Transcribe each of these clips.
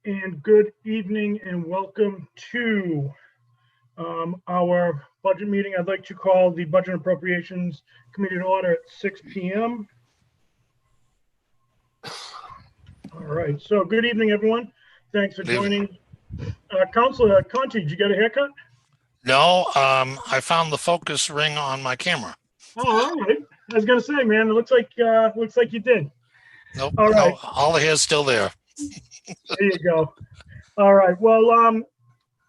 and good evening and welcome to our budget meeting. I'd like to call the Budget and Appropriations Committee to order at 6 p.m. All right, so good evening, everyone. Thanks for joining. Councilor Conti, did you get a haircut? No, I found the focus ring on my camera. Oh, all right. I was gonna say, man, it looks like you did. Nope, all right. No, all the hair's still there. There you go. All right. Well,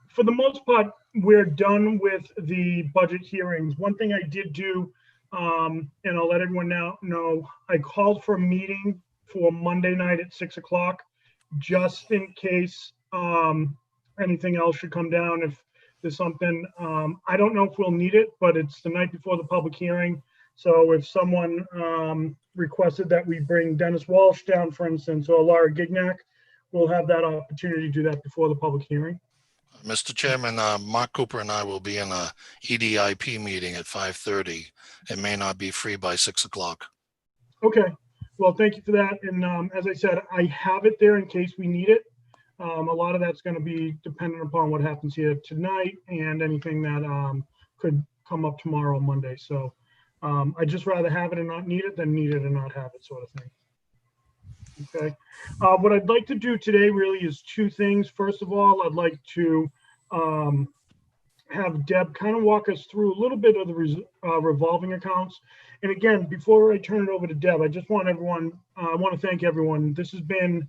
for the most part, we're done with the budget hearings. One thing I did do, and I'll let everyone know, I called for a meeting for Monday night at 6 o'clock, just in case anything else should come down. If there's something, I don't know if we'll need it, but it's the night before the public hearing. So if someone requested that we bring Dennis Walsh down, for instance, or Laura Gignac, we'll have that opportunity to do that before the public hearing. Mr. Chairman, Mark Cooper and I will be in a EDIP meeting at 5:30. It may not be free by 6 o'clock. Okay. Well, thank you for that. And as I said, I have it there in case we need it. A lot of that's going to be dependent upon what happens here tonight and anything that could come up tomorrow, Monday. So I'd just rather have it and not need it than need it and not have it, sort of thing. Okay. What I'd like to do today really is two things. First of all, I'd like to have Deb kind of walk us through a little bit of the revolving accounts. And again, before I turn it over to Deb, I just want everyone, I want to thank everyone. This has been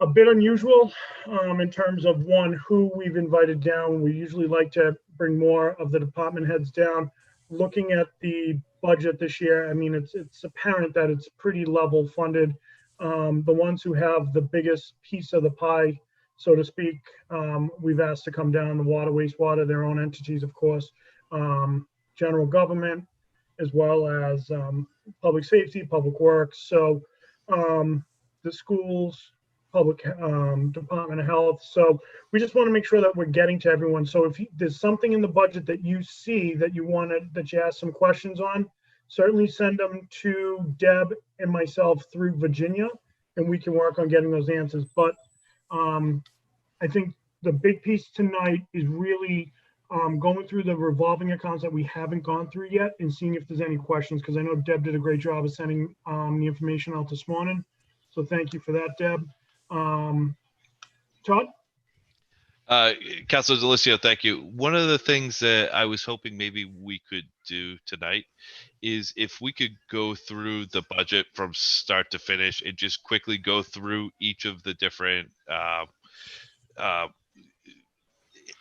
a bit unusual in terms of who we've invited down. We usually like to bring more of the department heads down. Looking at the budget this year, I mean, it's apparent that it's pretty level funded. The ones who have the biggest piece of the pie, so to speak, we've asked to come down: the water, wastewater, their own entities, of course, general government, as well as public safety, public works. So the schools, public Department of Health. So we just want to make sure that we're getting to everyone. So if there's something in the budget that you see that you ask some questions on, certainly send them to Deb and myself through Virginia, and we can work on getting those answers. But I think the big piece tonight is really going through the revolving accounts that we haven't gone through yet and seeing if there's any questions, because I know Deb did a great job of sending the information out this morning. So thank you for that, Deb. Todd? Councilor Delissio, thank you. One of the things that I was hoping maybe we could do tonight is if we could go through the budget from start to finish and just quickly go through each of the different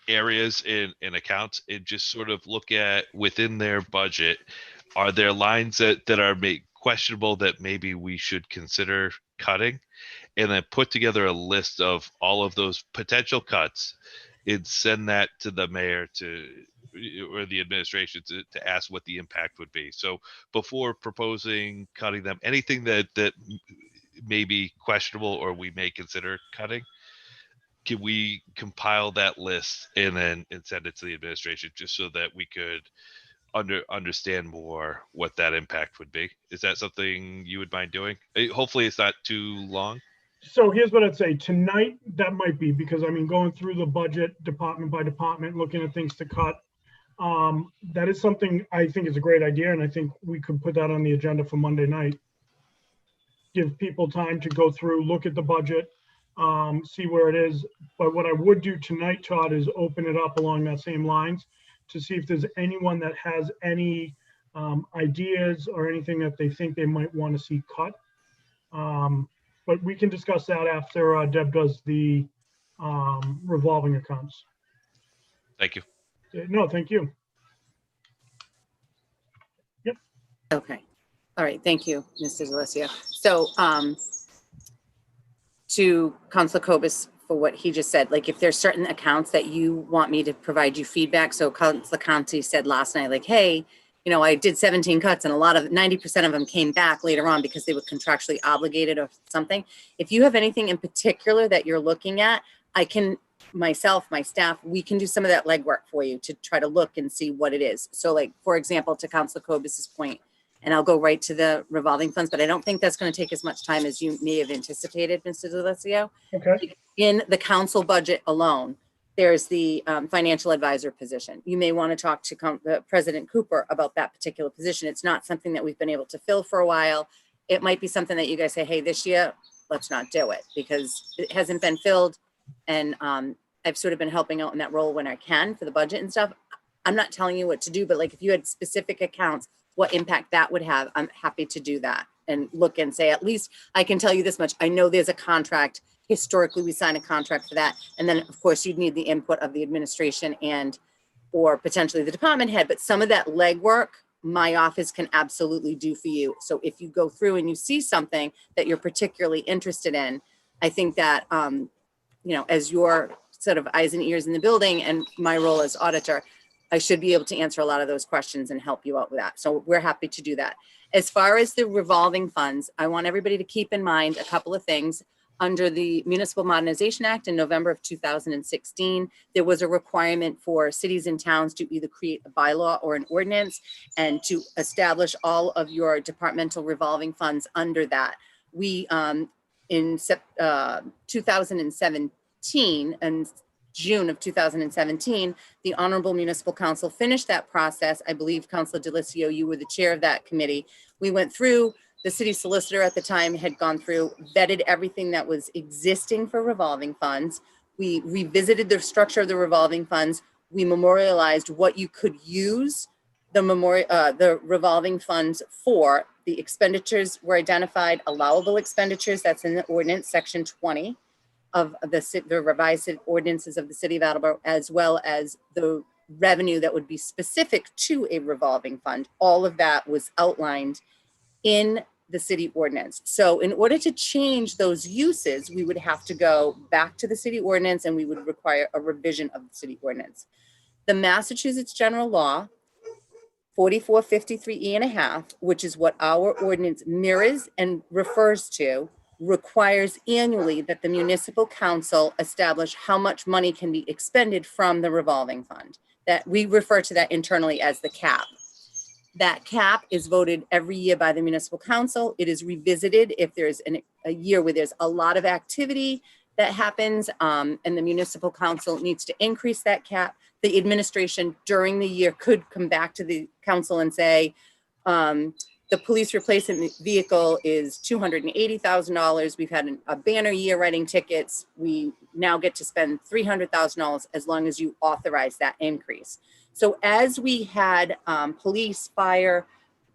areas in accounts and just sort of look at within their budget, are there lines that are questionable that maybe we should consider cutting, and then put together a list of all of those potential cuts and send that to the mayor or the administration to ask what the impact would be. So before proposing cutting them, anything that may be questionable or we may consider cutting, can we compile that list and send it to the administration just so that we could understand more what that impact would be? Is that something you would mind doing? Hopefully it's not too long. So here's what I'd say. Tonight, that might be, because I mean, going through the budget department by department, looking at things to cut, that is something I think is a great idea. And I think we could put that on the agenda for Monday night. Give people time to go through, look at the budget, see where it is. But what I would do tonight, Todd, is open it up along that same lines to see if there's anyone that has any ideas or anything that they think they might want to see cut. But we can discuss that after Deb does the revolving accounts. Thank you. No, thank you. Yep. Okay. All right. Thank you, Mr. Delissio. So to Councilor Kobus, for what he just said, like if there's certain accounts that you want me to provide you feedback. So Councilor Conti said last night, like, hey, you know, I did 17 cuts and 90% of them came back later on because they were contractually obligated or something. If you have anything in particular that you're looking at, I can, myself, my staff, we can do some of that legwork for you to try to look and see what it is. So like, for example, to Councilor Kobus's point, and I'll go right to the revolving funds, but I don't think that's going to take as much time as you may have anticipated, Mr. DeLisio. Okay, In the council budget alone, there's the financial advisor position. You may want to talk to President Cooper about that particular position. It's not something that we've been able to fill for a while. It might be something that you guys say, hey, this year, let's not do it because it hasn't been filled. And I've sort of been helping out in that role when I can for the budget and stuff. I'm not telling you what to do, but like if you had specific accounts, what impact that would have, I'm happy to do that and look and say, at least I can tell you this much. I know there's a contract. Historically, we sign a contract for that. And then of course you'd need the input of the administration and, or potentially the department head, but some of that legwork, my office can absolutely do for you. So if you go through and you see something that you're particularly interested in, I think that, you know, as your sort of eyes and ears in the building and my role as auditor, I should be able to answer a lot of those questions and help you out with that. So we're happy to do that. As far as the revolving funds, I want everybody to keep in mind a couple of things. Under the Municipal Modernization Act in November of 2016, there was a requirement for cities and towns to either create a bylaw or an ordinance and to establish all of your departmental revolving funds under that. We, in 2017 and June of 2017, the Honorable Municipal Council finished that process. I believe Councilor DeLisio, you were the chair of that committee. We went through, the city solicitor at the time had gone through, vetted everything that was existing for revolving funds. We revisited the structure of the revolving funds. We memorialized what you could use the revolving funds for. The expenditures were identified, allowable expenditures, that's in the ordinance, section 20 of the revised ordinances of the city of Attleboro, as well as the revenue that would be specific to a revolving fund. All of that was outlined in the city ordinance. So in order to change those uses, we would have to go back to the city ordinance and we would require a revision of the city ordinance. The Massachusetts General Law 4453E1/2, which is what our ordinance mirrors and refers to, requires annually that the municipal council establish how much money can be expended from the revolving fund. That we refer to that internally as the cap. That cap is voted every year by the municipal council. It is revisited if there's a year where there's a lot of activity that happens and the municipal council needs to increase that cap. The administration during the year could come back to the council and say, the police replacement vehicle is $280,000. We've had a banner year writing tickets. We now get to spend $300,000 as long as you authorize that increase. So as we had police, fire,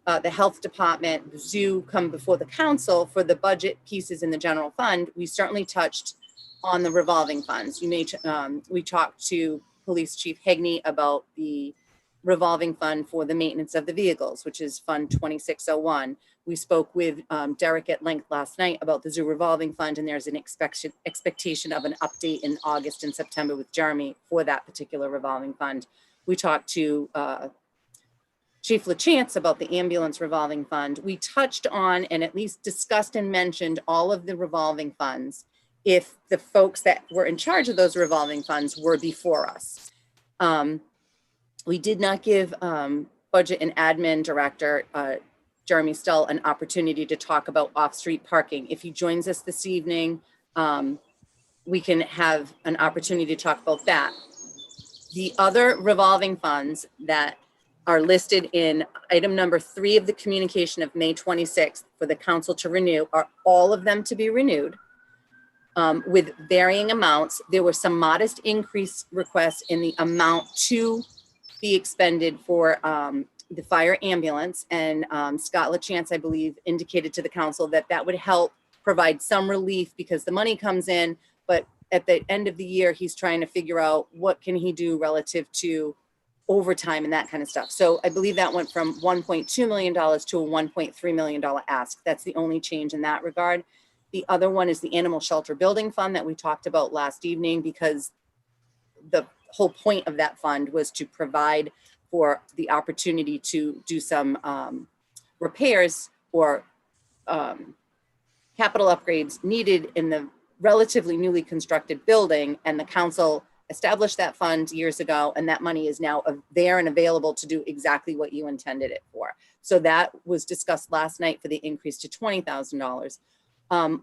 the health department, the zoo come before the council for the budget pieces in the general fund, we certainly touched on the revolving funds. We talked to Police Chief Hegney about the revolving fund for the maintenance of the vehicles, which is Fund 2601. We spoke with Derek at length last night about the zoo revolving fund, and there's an expectation of an update in August and September with Jeremy for that particular revolving fund. We talked to Chief LaChance about the ambulance revolving fund. We touched on and at least discussed and mentioned all of the revolving funds if the folks that were in charge of those revolving funds were before us. We did not give Budget and Admin Director Jeremy Stull an opportunity to talk about off-street parking. If he joins us this evening, we can have an opportunity to talk about that. The other revolving funds that are listed in item number 3 of the communication of May 26th for the council to renew are all of them to be renewed with varying amounts. There were some modest increase requests in the amount to be expended for the fire ambulance, and Scott LaChance, I believe, indicated to the council that that would help provide some relief because the money comes in, but at the end of the year, he's trying to figure out what can he do relative to overtime and that kind of stuff. So I believe that went from $1.2 million to a $1.3 million ask. That's the only change in that regard. The other one is the Animal Shelter Building Fund that we talked about last evening, because the whole point of that fund was to provide for the opportunity to do some repairs or capital upgrades needed in the relatively newly constructed building, and the council established that fund years ago, and that money is now there and available to do exactly what you intended it for. So that was discussed last night for the increase to $20,000.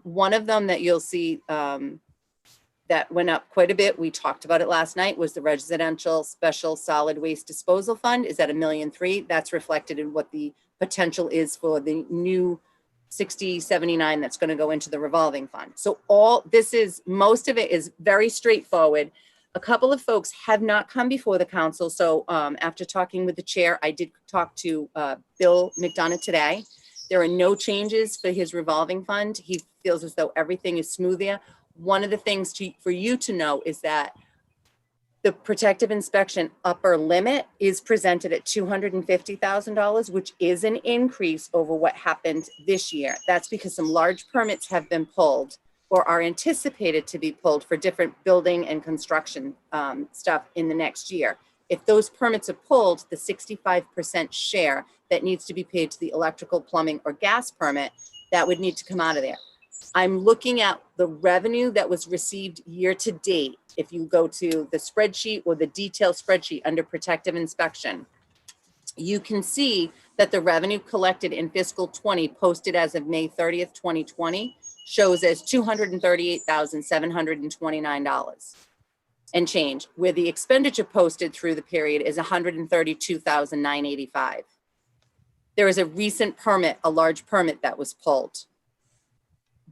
One of them that you'll see that went up quite a bit, we talked about it last night, was the Residential Special Solid Waste Disposal Fund is at $1.3 million. That's reflected in what the potential is for the new 6079 that's going to go into the revolving fund. So most of it is very straightforward. A couple of folks have not come before the council. So after talking with the chair, I did talk to Bill McDonough today. There are no changes for his revolving fund. He feels as though everything is smoother. One of the things for you to know is that the protective inspection upper limit is presented at $250,000, which is an increase over what happened this year. That's because some large permits have been pulled or are anticipated to be pulled for different building and construction stuff in the next year. If those permits are pulled, the 65% share that needs to be paid to the electrical, plumbing, or gas permit, that would need to come out of there. I'm looking at the revenue that was received year to date. If you go to the spreadsheet or the detailed spreadsheet under protective inspection, you can see that the revenue collected in fiscal 20 posted as of May 30th, 2020 shows as $238,729 and change, where the expenditure posted through the period is $132,985. There is a recent permit, a large permit that was pulled.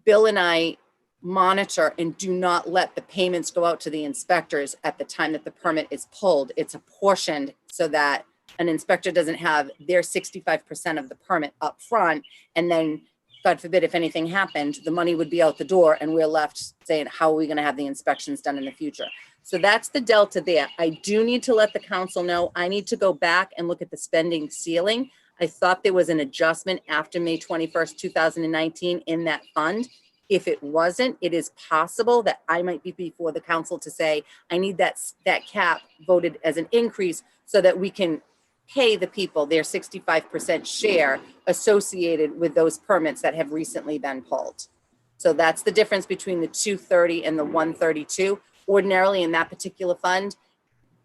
Bill and I monitor and do not let the payments go out to the inspectors at the time that the permit is pulled. It's apportioned so that an inspector doesn't have their 65% of the permit up front. And then, God forbid, if anything happened, the money would be out the door and we're left saying, how are we going to have the inspections done in the future? So that's the delta there. I do need to let the council know. I need to go back and look at the spending ceiling. I thought there was an adjustment after May 21st, 2019 in that fund. If it wasn't, it is possible that I might be before the council to say, I need that cap voted as an increase so that we can pay the people their 65% share associated with those permits that have recently been pulled. So that's the difference between the 230 and the 132. Ordinarily in that particular fund,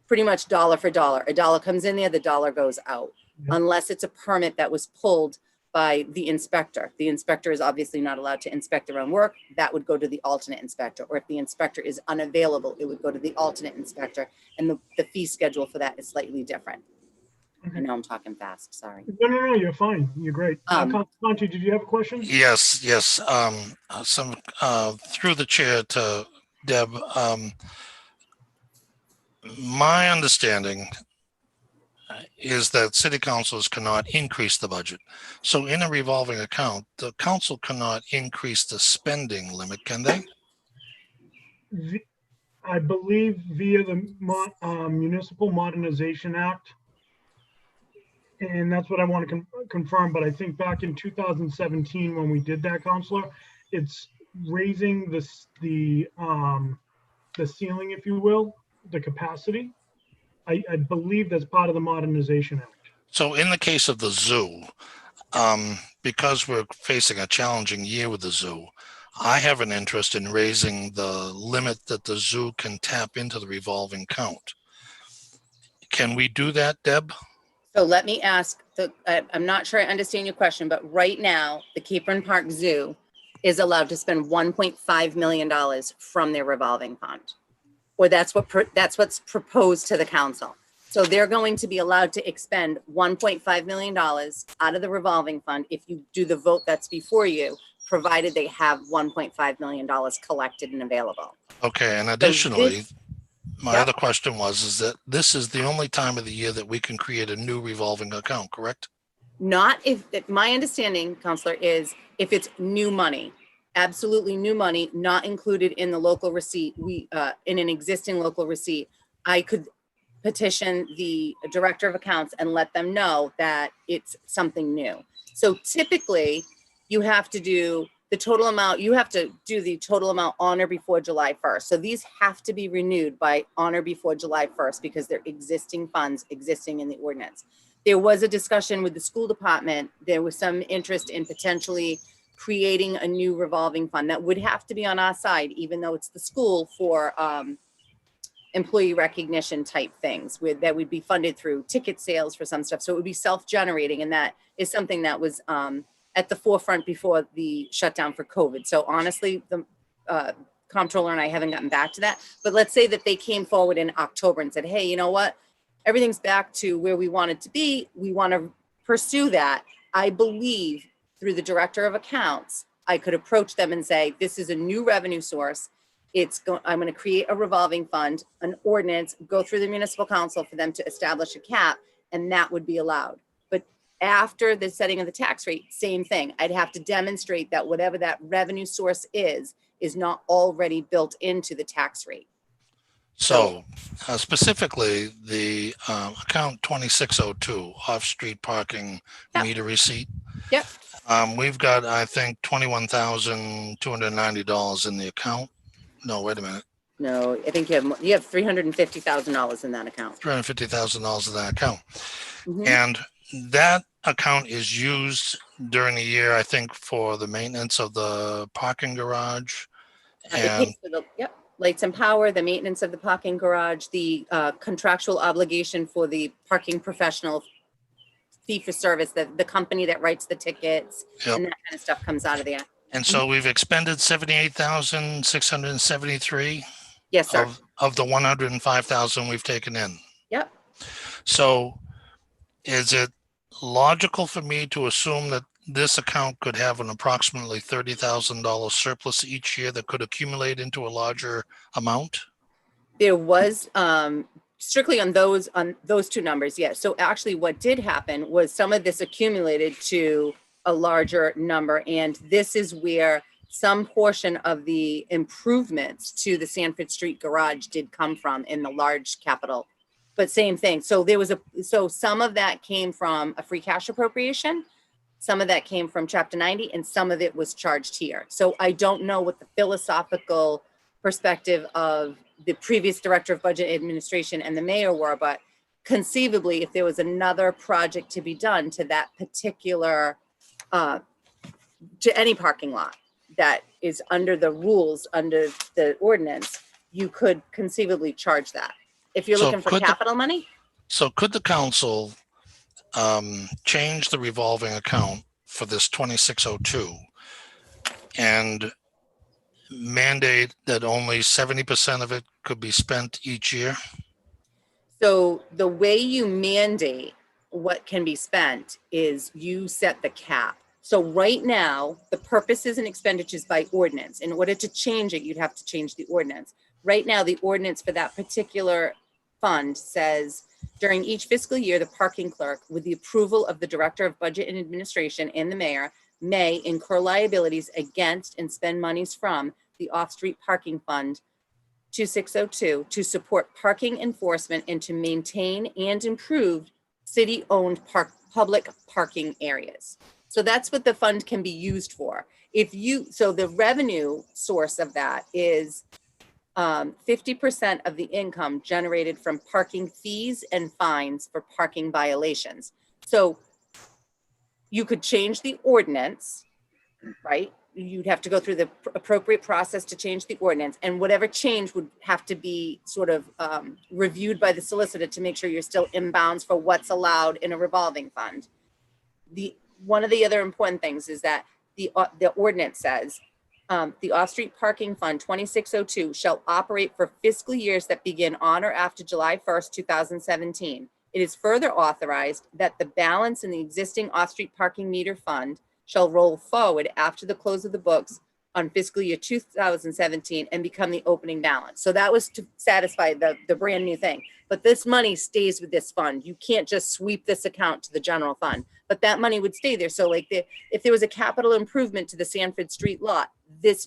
pretty much dollar for dollar. A dollar comes in there, the dollar goes out. Unless it's a permit that was pulled by the inspector. The inspector is obviously not allowed to inspect their own work. That would go to the alternate inspector. Or if the inspector is unavailable, it would go to the alternate inspector. And the fee schedule for that is slightly different. I know I'm talking fast, sorry. No, you're fine. You're great. Conti, did you have a question? Yes. Through the chair to Deb, my understanding is that city councils cannot increase the budget. So in a revolving account, the council cannot increase the spending limit, can they? I believe via the Municipal Modernization Act. And that's what I want to confirm. But I think back in 2017, when we did that, Counselor, it's raising the ceiling, if you will, the capacity. I believe that's part of the Modernization Act. So in the case of the zoo, because we're facing a challenging year with the zoo, I have an interest in raising the limit that the zoo can tap into the revolving account. Can we do that, Deb? So let me ask, I'm not sure I understand your question, but right now, the Capron Park Zoo is allowed to spend $1.5 million from their revolving fund. Or that's what's proposed to the council. So they're going to be allowed to expend $1.5 million out of the revolving fund if you do the vote that's before you, provided they have $1.5 million collected and available. Okay, and additionally, my Yep. other question is that this is the only time of the year that we can create a new revolving account, correct? Not if, my understanding, Counselor, is if it's new money. Absolutely new money, not included in the local receipt. In an existing local receipt, I could petition the director of accounts and let them know that it's something new. So typically you have to do the total amount, on or before July 1st. So these have to be renewed by on or before July 1st because they're existing funds existing in the ordinance. There was a discussion with the school department. There was some interest in potentially creating a new revolving fund that would have to be on our side, even though it's the school for employee recognition type things that would be funded through ticket sales for some stuff. So it would be self-generating. And that is something that was at the forefront before the shutdown for COVID. So honestly, the comptroller and I haven't gotten back to that. But let's say that they came forward in October and said, hey, you know what? Everything's back to where we want it to be. We want to pursue that. I believe through the director of accounts, I could approach them and say, this is a new revenue source. I'm going to create a revolving fund, an ordinance, go through the municipal council for them to establish a cap, and that would be allowed. But after the setting of the tax rate, same thing. I'd have to demonstrate that whatever that revenue source is not already built into the tax rate. So specifically the account 2602 off-street parking meter receipt. Yep. We've got, I think, $21,290 in the account. No, wait a minute. No, I think you have $350,000 in that account. $350,000 in that account. Mhm. And that account is used during the year, I think, for the maintenance of the parking garage. It And pays for the, lights and power, the maintenance of the parking garage, the contractual obligation for the parking professional fee for service, the company that writes the tickets, Yep. and that kind of stuff comes out of there. and so we've expended 78,673 Yes, sir. of the 105,000 we've taken in. Yep. So is it logical for me to assume that this account could have an approximately $30,000 surplus each year that could accumulate into a larger amount? There was strictly on those two numbers, yes. So actually what did happen was some of this accumulated to a larger number, and this is where some portion of the improvements to the Sanford Street garage did come from in the large capital. But same thing. So so some of that came from a free cash appropriation, some of that came from Chapter 90, and some of it was charged here. So I don't know what the philosophical perspective of the previous director of budget administration and the mayor were, but conceivably, if there was another project to be done to that particular, to any parking lot that is under the rules, under the ordinance, you could conceivably charge that. If you're So looking for could the- capital money, So could the council change the revolving account for this 2602 and mandate that only 70% of it could be spent each year? so the way you mandate what can be spent is you set the cap. So right now, the purposes and expenditures by ordinance. In order to change it, you'd have to change the ordinance. Right now, the ordinance for that particular fund says, during each fiscal year, the parking clerk, with the approval of the director of budget and administration and the mayor, may incur liabilities against and spend monies from the off-street parking fund 2602 to support parking enforcement and to maintain and improve city-owned public parking areas. So that's what the fund can be used for. So the revenue source of that is 50% of the income generated from parking fees and fines for parking violations. So you could change the ordinance, right? You'd have to go through the appropriate process to change the ordinance, and whatever change would have to be sort of reviewed by the solicitor to make sure you're still in bounds for what's allowed in a revolving fund. One of the other important things is that the ordinance says the off-street parking fund 2602 shall operate for fiscal years that begin on or after July 1st, 2017. It is further authorized that the balance in the existing off-street parking meter fund shall roll forward after the close of the books on fiscal year 2017 and become the opening balance. So that was to satisfy the brand new thing. But this money stays with this fund. You can't just sweep this account to the general fund, but that money would stay there. So like if there was a capital improvement to the Sanford Street lot,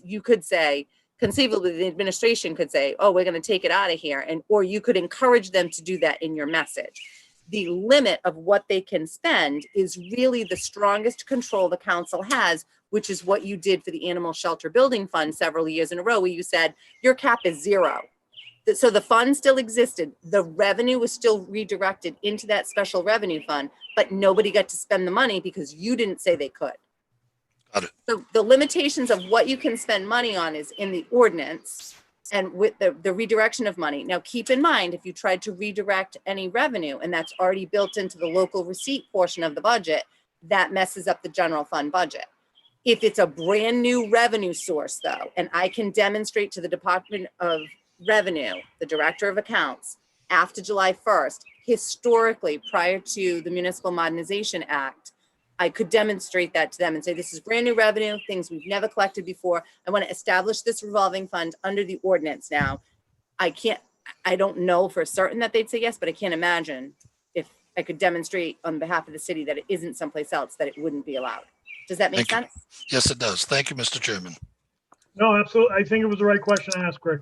you could say, conceivably the administration could say, oh, we're going to take it out of here. Or you could encourage them to do that in your message. The limit of what they can spend is really the strongest control the council has, which is what you did for the Animal Shelter Building Fund several years in a row, where you said your cap is 0. So the fund still existed. The revenue was still redirected into that special revenue fund, but nobody got to spend the money because you didn't say they could. Got it. So the limitations of what you can spend money on is in the ordinance. And with the redirection of money. Now, keep in mind, if you tried to redirect any revenue and that's already built into the local receipt portion of the budget, that messes up the general fund budget. If it's a brand new revenue source though, and I can demonstrate to the Department of Revenue, the Director of Accounts, after July 1st, historically, prior to the Municipal Modernization Act, I could demonstrate that to them and say, this is brand new revenue, things we've never collected before. I want to establish this revolving fund under the ordinance now. I don't know for certain that they'd say yes, but I can't imagine if I could demonstrate on behalf of the city that it isn't someplace else, that it wouldn't be allowed. Does that make Thank you. sense? Yes, it does. Thank you, Mr. Chairman. No, absolutely. I think it was the right question to ask, Rick.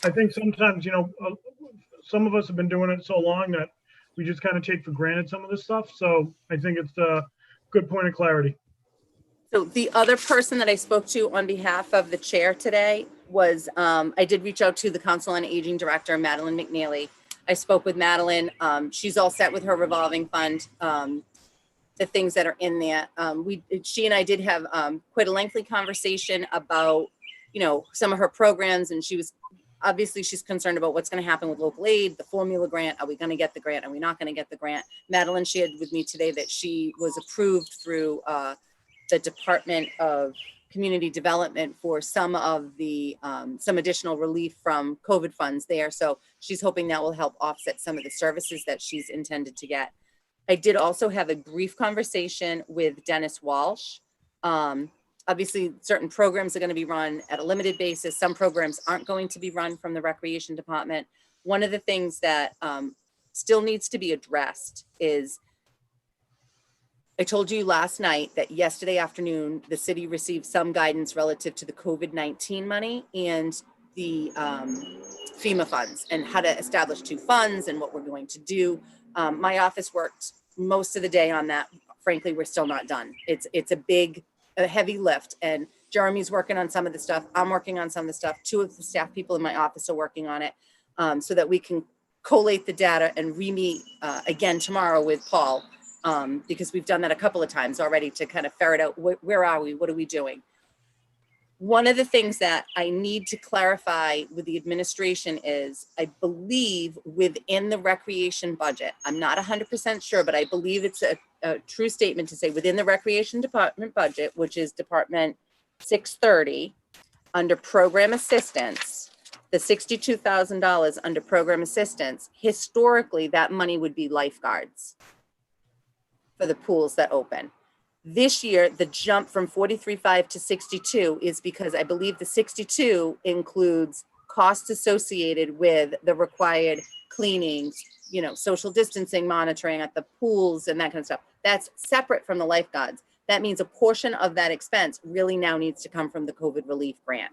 I think sometimes, some of us have been doing it so long that we just kind of take for granted some of this stuff. So I think it's a good point of clarity. So the other person that I spoke to on behalf of the chair today was, I did reach out to the Council on Aging Director, Madeline McNeely. I spoke with Madeline. She's all set with her revolving fund, the things that are in there. She and I did have quite a lengthy conversation about, some of her programs, and she's concerned about what's going to happen with local aid, the formula grant. Are we going to get the grant? Are we not going to get the grant? Madeline shared with me today that she was approved through the Department of Community Development for some of the some additional relief from COVID funds there. So she's hoping that will help offset some of the services that she's intended to get. I did also have a brief conversation with Dennis Walsh. Obviously, certain programs are going to be run at a limited basis. Some programs aren't going to be run from the Recreation Department. One of the things that still needs to be addressed is, I told you last night that yesterday afternoon, the city received some guidance relative to the COVID-19 money and the FEMA funds and how to establish two funds and what we're going to do. My office worked most of the day on that. Frankly, we're still not done. It's a heavy lift, and Jeremy's working on some of the stuff. I'm working on some of the stuff. Two of the staff people in my office are working on it so that we can collate the data and re-meet again tomorrow with Paul because we've done that a couple of times already to kind of ferret out where are we, what are we doing? One of the things that I need to clarify with the administration is, I believe within the recreation budget, I'm not 100% sure, but I believe it's a true statement to say within the Recreation Department budget, which is Department 630, under program assistance, the $62,000 under program assistance, historically that money would be lifeguards for the pools that open. This year, the jump from 43.5 to 62 is because I believe the 62 includes costs associated with the required cleanings, social distancing monitoring at the pools and that kind of stuff. That's separate from the lifeguards. That means a portion of that expense really now needs to come from the COVID relief grant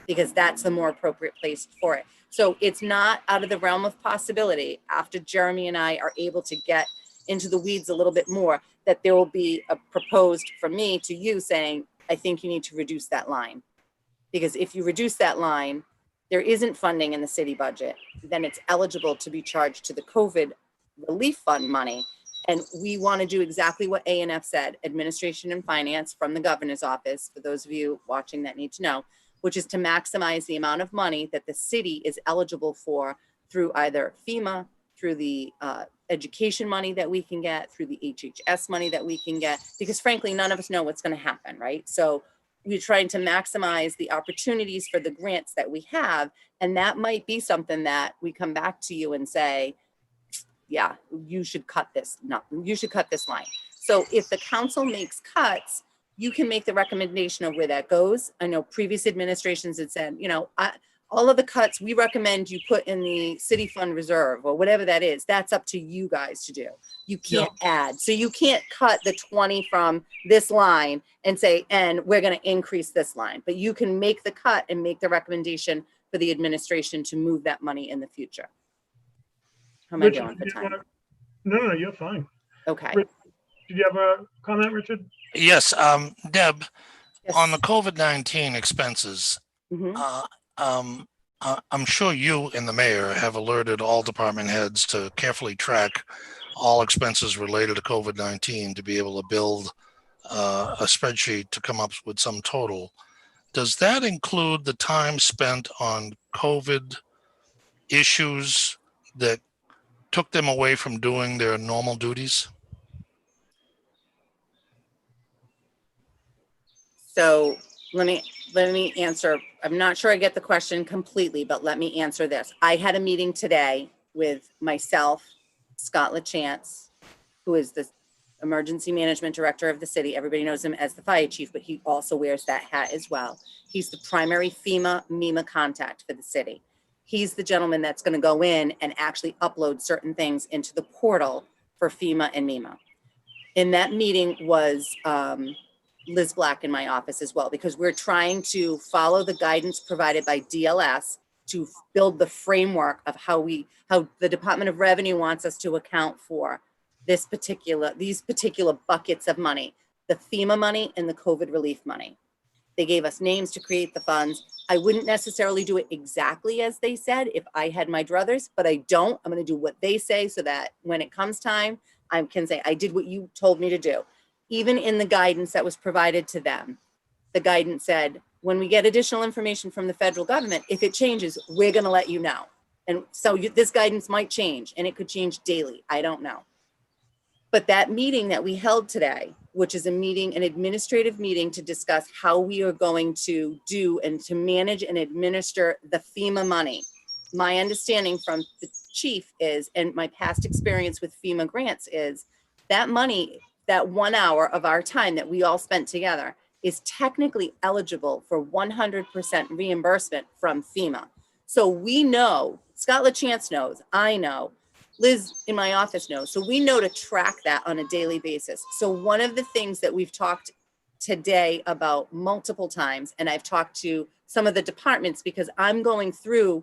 because that's the more appropriate place for it. So it's not out of the realm of possibility after Jeremy and I are able to get into the weeds a little bit more, that there will be a proposed from me to you saying, I think you need to reduce that line. Because if you reduce that line, there isn't funding in the city budget, then it's eligible to be charged to the COVID relief fund money. And we want to do exactly what A&F said, administration and finance from the governor's office, for those of you watching that need to know, which is to maximize the amount of money that the city is eligible for through either FEMA, through the education money that we can get, through the HHS money that we can get, because frankly, none of us know what's going to happen, right? So we're trying to maximize the opportunities for the grants that we have. And that might be something that we come back to you and say, yeah, you should cut this. No, you should cut this line. So if the council makes cuts, you can make the recommendation of where that goes. I know previous administrations had said, all of the cuts we recommend you put in the city fund reserve or whatever that is, that's up to you guys to do. You can't add. So you can't cut the 20 from this line and say, and we're going to increase this line, but you can make the cut and make the recommendation for the administration to move that money in the future. How am I doing for time? No, you're fine. Okay. Did you have a comment, Richard? Yes, Deb, Yes. on the COVID-19 expenses, Mhm. I'm sure you and the mayor have alerted all department heads to carefully track all expenses related to COVID-19 to be able to build a spreadsheet to come up with some total. does that include the time spent on COVID issues that took them away from doing their normal duties? So let me answer. I'm not sure I get the question completely, but let me answer this. I had a meeting today with myself, Scott LaChance, who is the emergency management director of the city. Everybody knows him as the fire chief, but he also wears that hat as well. He's the primary MEMA contact for the city. He's the gentleman that's going to go in and actually upload certain things into the portal for FEMA and MEMA. In that meeting was Liz Black in my office as well, because we're trying to follow the guidance provided by DLS to build the framework of how the Department of Revenue wants us to account for these particular buckets of money, the FEMA money and the COVID relief money. They gave us names to create the funds. I wouldn't necessarily do it exactly as they said if I had my druthers, but I don't. I'm going to do what they say so that when it comes time, I can say, I did what you told me to do. Even in the guidance that was provided to them, the guidance said, when we get additional information from the federal government, if it changes, we're going to let you know. And so this guidance might change, and it could change daily. I don't know. But that meeting that we held today, which is an administrative meeting to discuss how we are going to do and to manage and administer the FEMA money. My understanding from the chief is, and my past experience with FEMA grants is, that money, that 1 hour of our time that we all spent together is technically eligible for 100% reimbursement from FEMA. So we know, Scott LaChance knows, I know, Liz in my office knows. So we know to track that on a daily basis. So one of the things that we've talked today about multiple times, and I've talked to some of the departments because I'm going through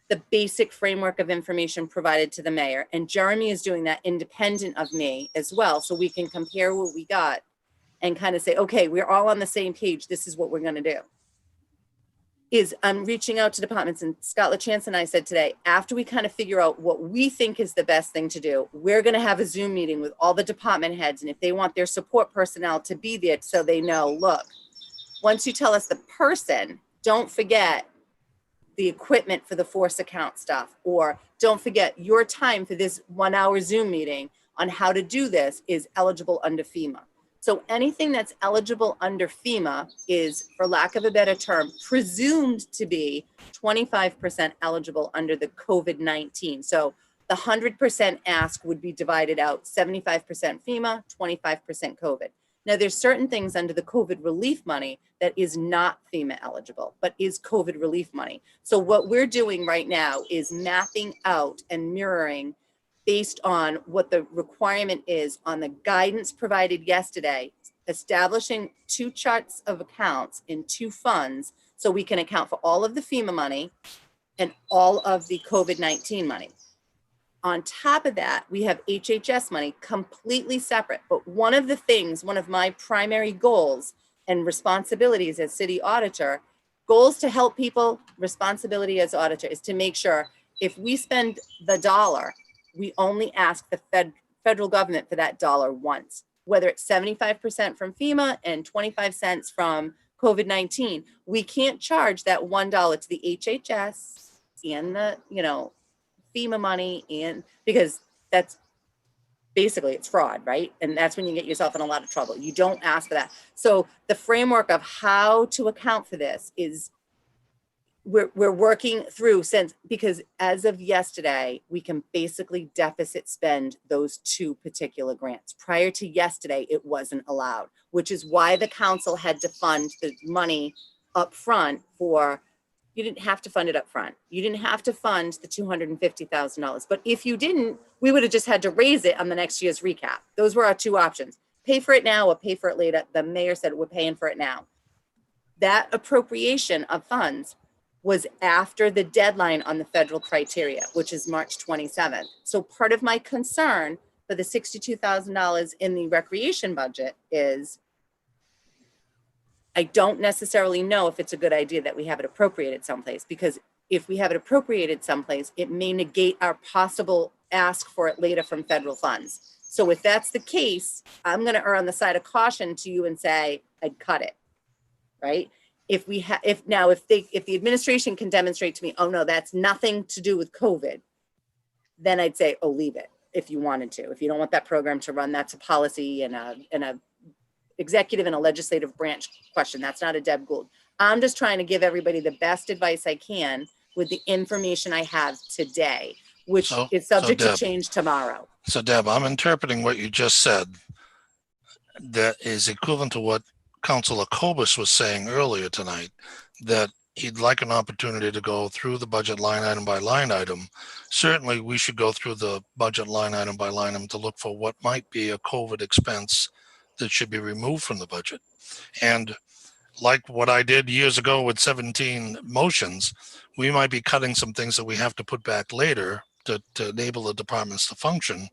the basic framework of information provided to the mayor, and Jeremy is doing that independent of me as well. So we can compare what we got and kind of say, okay, we're all on the same page. This is what we're going to do. I'm reaching out to departments, and Scott LaChance and I said today, after we kind of figure out what we think is the best thing to do, we're going to have a Zoom meeting with all the department heads. And if they want their support personnel to be there so they know, look, once you tell us the person, don't forget the equipment for the force account stuff, or don't forget your time for this 1 hour Zoom meeting on how to do this is eligible under FEMA. So anything that's eligible under FEMA is, for lack of a better term, presumed to be 25% eligible under the COVID-19. So the 100% ask would be divided out 75% FEMA, 25% COVID. Now there's certain things under the COVID relief money that is not FEMA eligible, but is COVID relief money. So what we're doing right now is mapping out and mirroring based on what the requirement is on the guidance provided yesterday, establishing 2 charts of accounts in 2 funds so we can account for all of the FEMA money and all of the COVID-19 money. On top of that, we have HHS money completely separate. But one of my primary goals and responsibilities as city auditor, goals to help people, responsibility as auditor is to make sure if we spend the dollar, we only ask the federal government for that dollar once, whether it's 75% from FEMA and 25 cents from COVID-19. We can't charge that $1 to the HHS and the, FEMA money, and because that's basically, it's fraud, right? And that's when you get yourself in a lot of trouble. You don't ask for that. So the framework of how to account for this is we're working through because as of yesterday, we can basically deficit spend those 2 particular grants. Prior to yesterday, it wasn't allowed, which is why the council had to fund the money up front for, you didn't have to fund it up front. You didn't have to fund the $250,000. But if you didn't, we would have just had to raise it on the next year's recap. Those were our 2 options. Pay for it now or pay for it later. The mayor said we're paying for it now. That appropriation of funds was after the deadline on the federal criteria, which is March 27th. So part of my concern for the $62,000 in the recreation budget is I don't necessarily know if it's a good idea that we have it appropriated someplace, because if we have it appropriated someplace, it may negate our possible ask for it later from federal funds. So if that's the case, I'm going to err on the side of caution to you and say, I'd cut it, right? if the administration can demonstrate to me, oh no, that's nothing to do with COVID, then I'd say, oh, leave it if you wanted to. If you don't want that program to run, that's a policy and a executive and a legislative branch question. That's not a Deb Gould. I'm just trying to give everybody the best advice I can with the information I have today, which is subject to Deb, change tomorrow. So Deb, I'm interpreting what you just said that is equivalent to what Councilor Cobus was saying earlier tonight, that he'd like an opportunity to go through the budget line item by line item. Certainly, we should go through the budget line item by line item to look for what might be a COVID expense that should be removed from the budget. And like what I did years ago with 17 motions, we might be cutting some things that we have to put back later to enable the departments to function.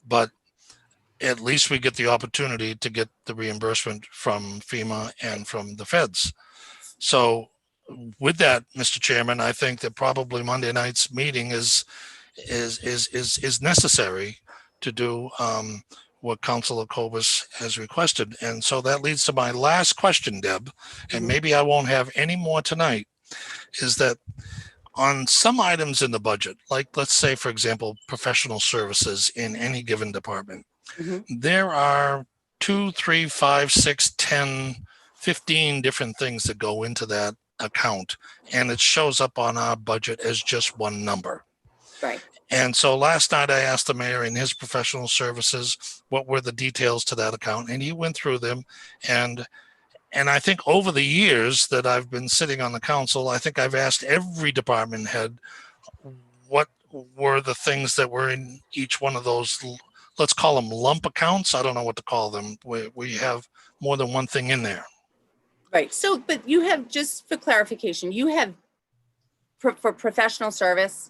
But at least we get the opportunity to get the reimbursement from FEMA and from the feds. So with that, Mr. Chairman, I think that probably Monday night's meeting is necessary to do what Councilor Cobus has requested. And so that leads to my last question, Deb, and maybe I won't have any more tonight, is that on some items in the budget, like let's say, for example, professional services in any given department, there are 2, 3, 5, 6, 10, 15 different things that go into that account, and it shows up on our budget as just one number. Right. And so last night I asked the mayor in his professional services, what were the details to that account? And he went through them. And I think over the years that I've been sitting on the council, I think I've asked every department head, what were the things that were in each one of those, let's call them lump accounts. I don't know what to call them, where you have more than one thing in there. Right. So, but you have, just for clarification, you have for professional service,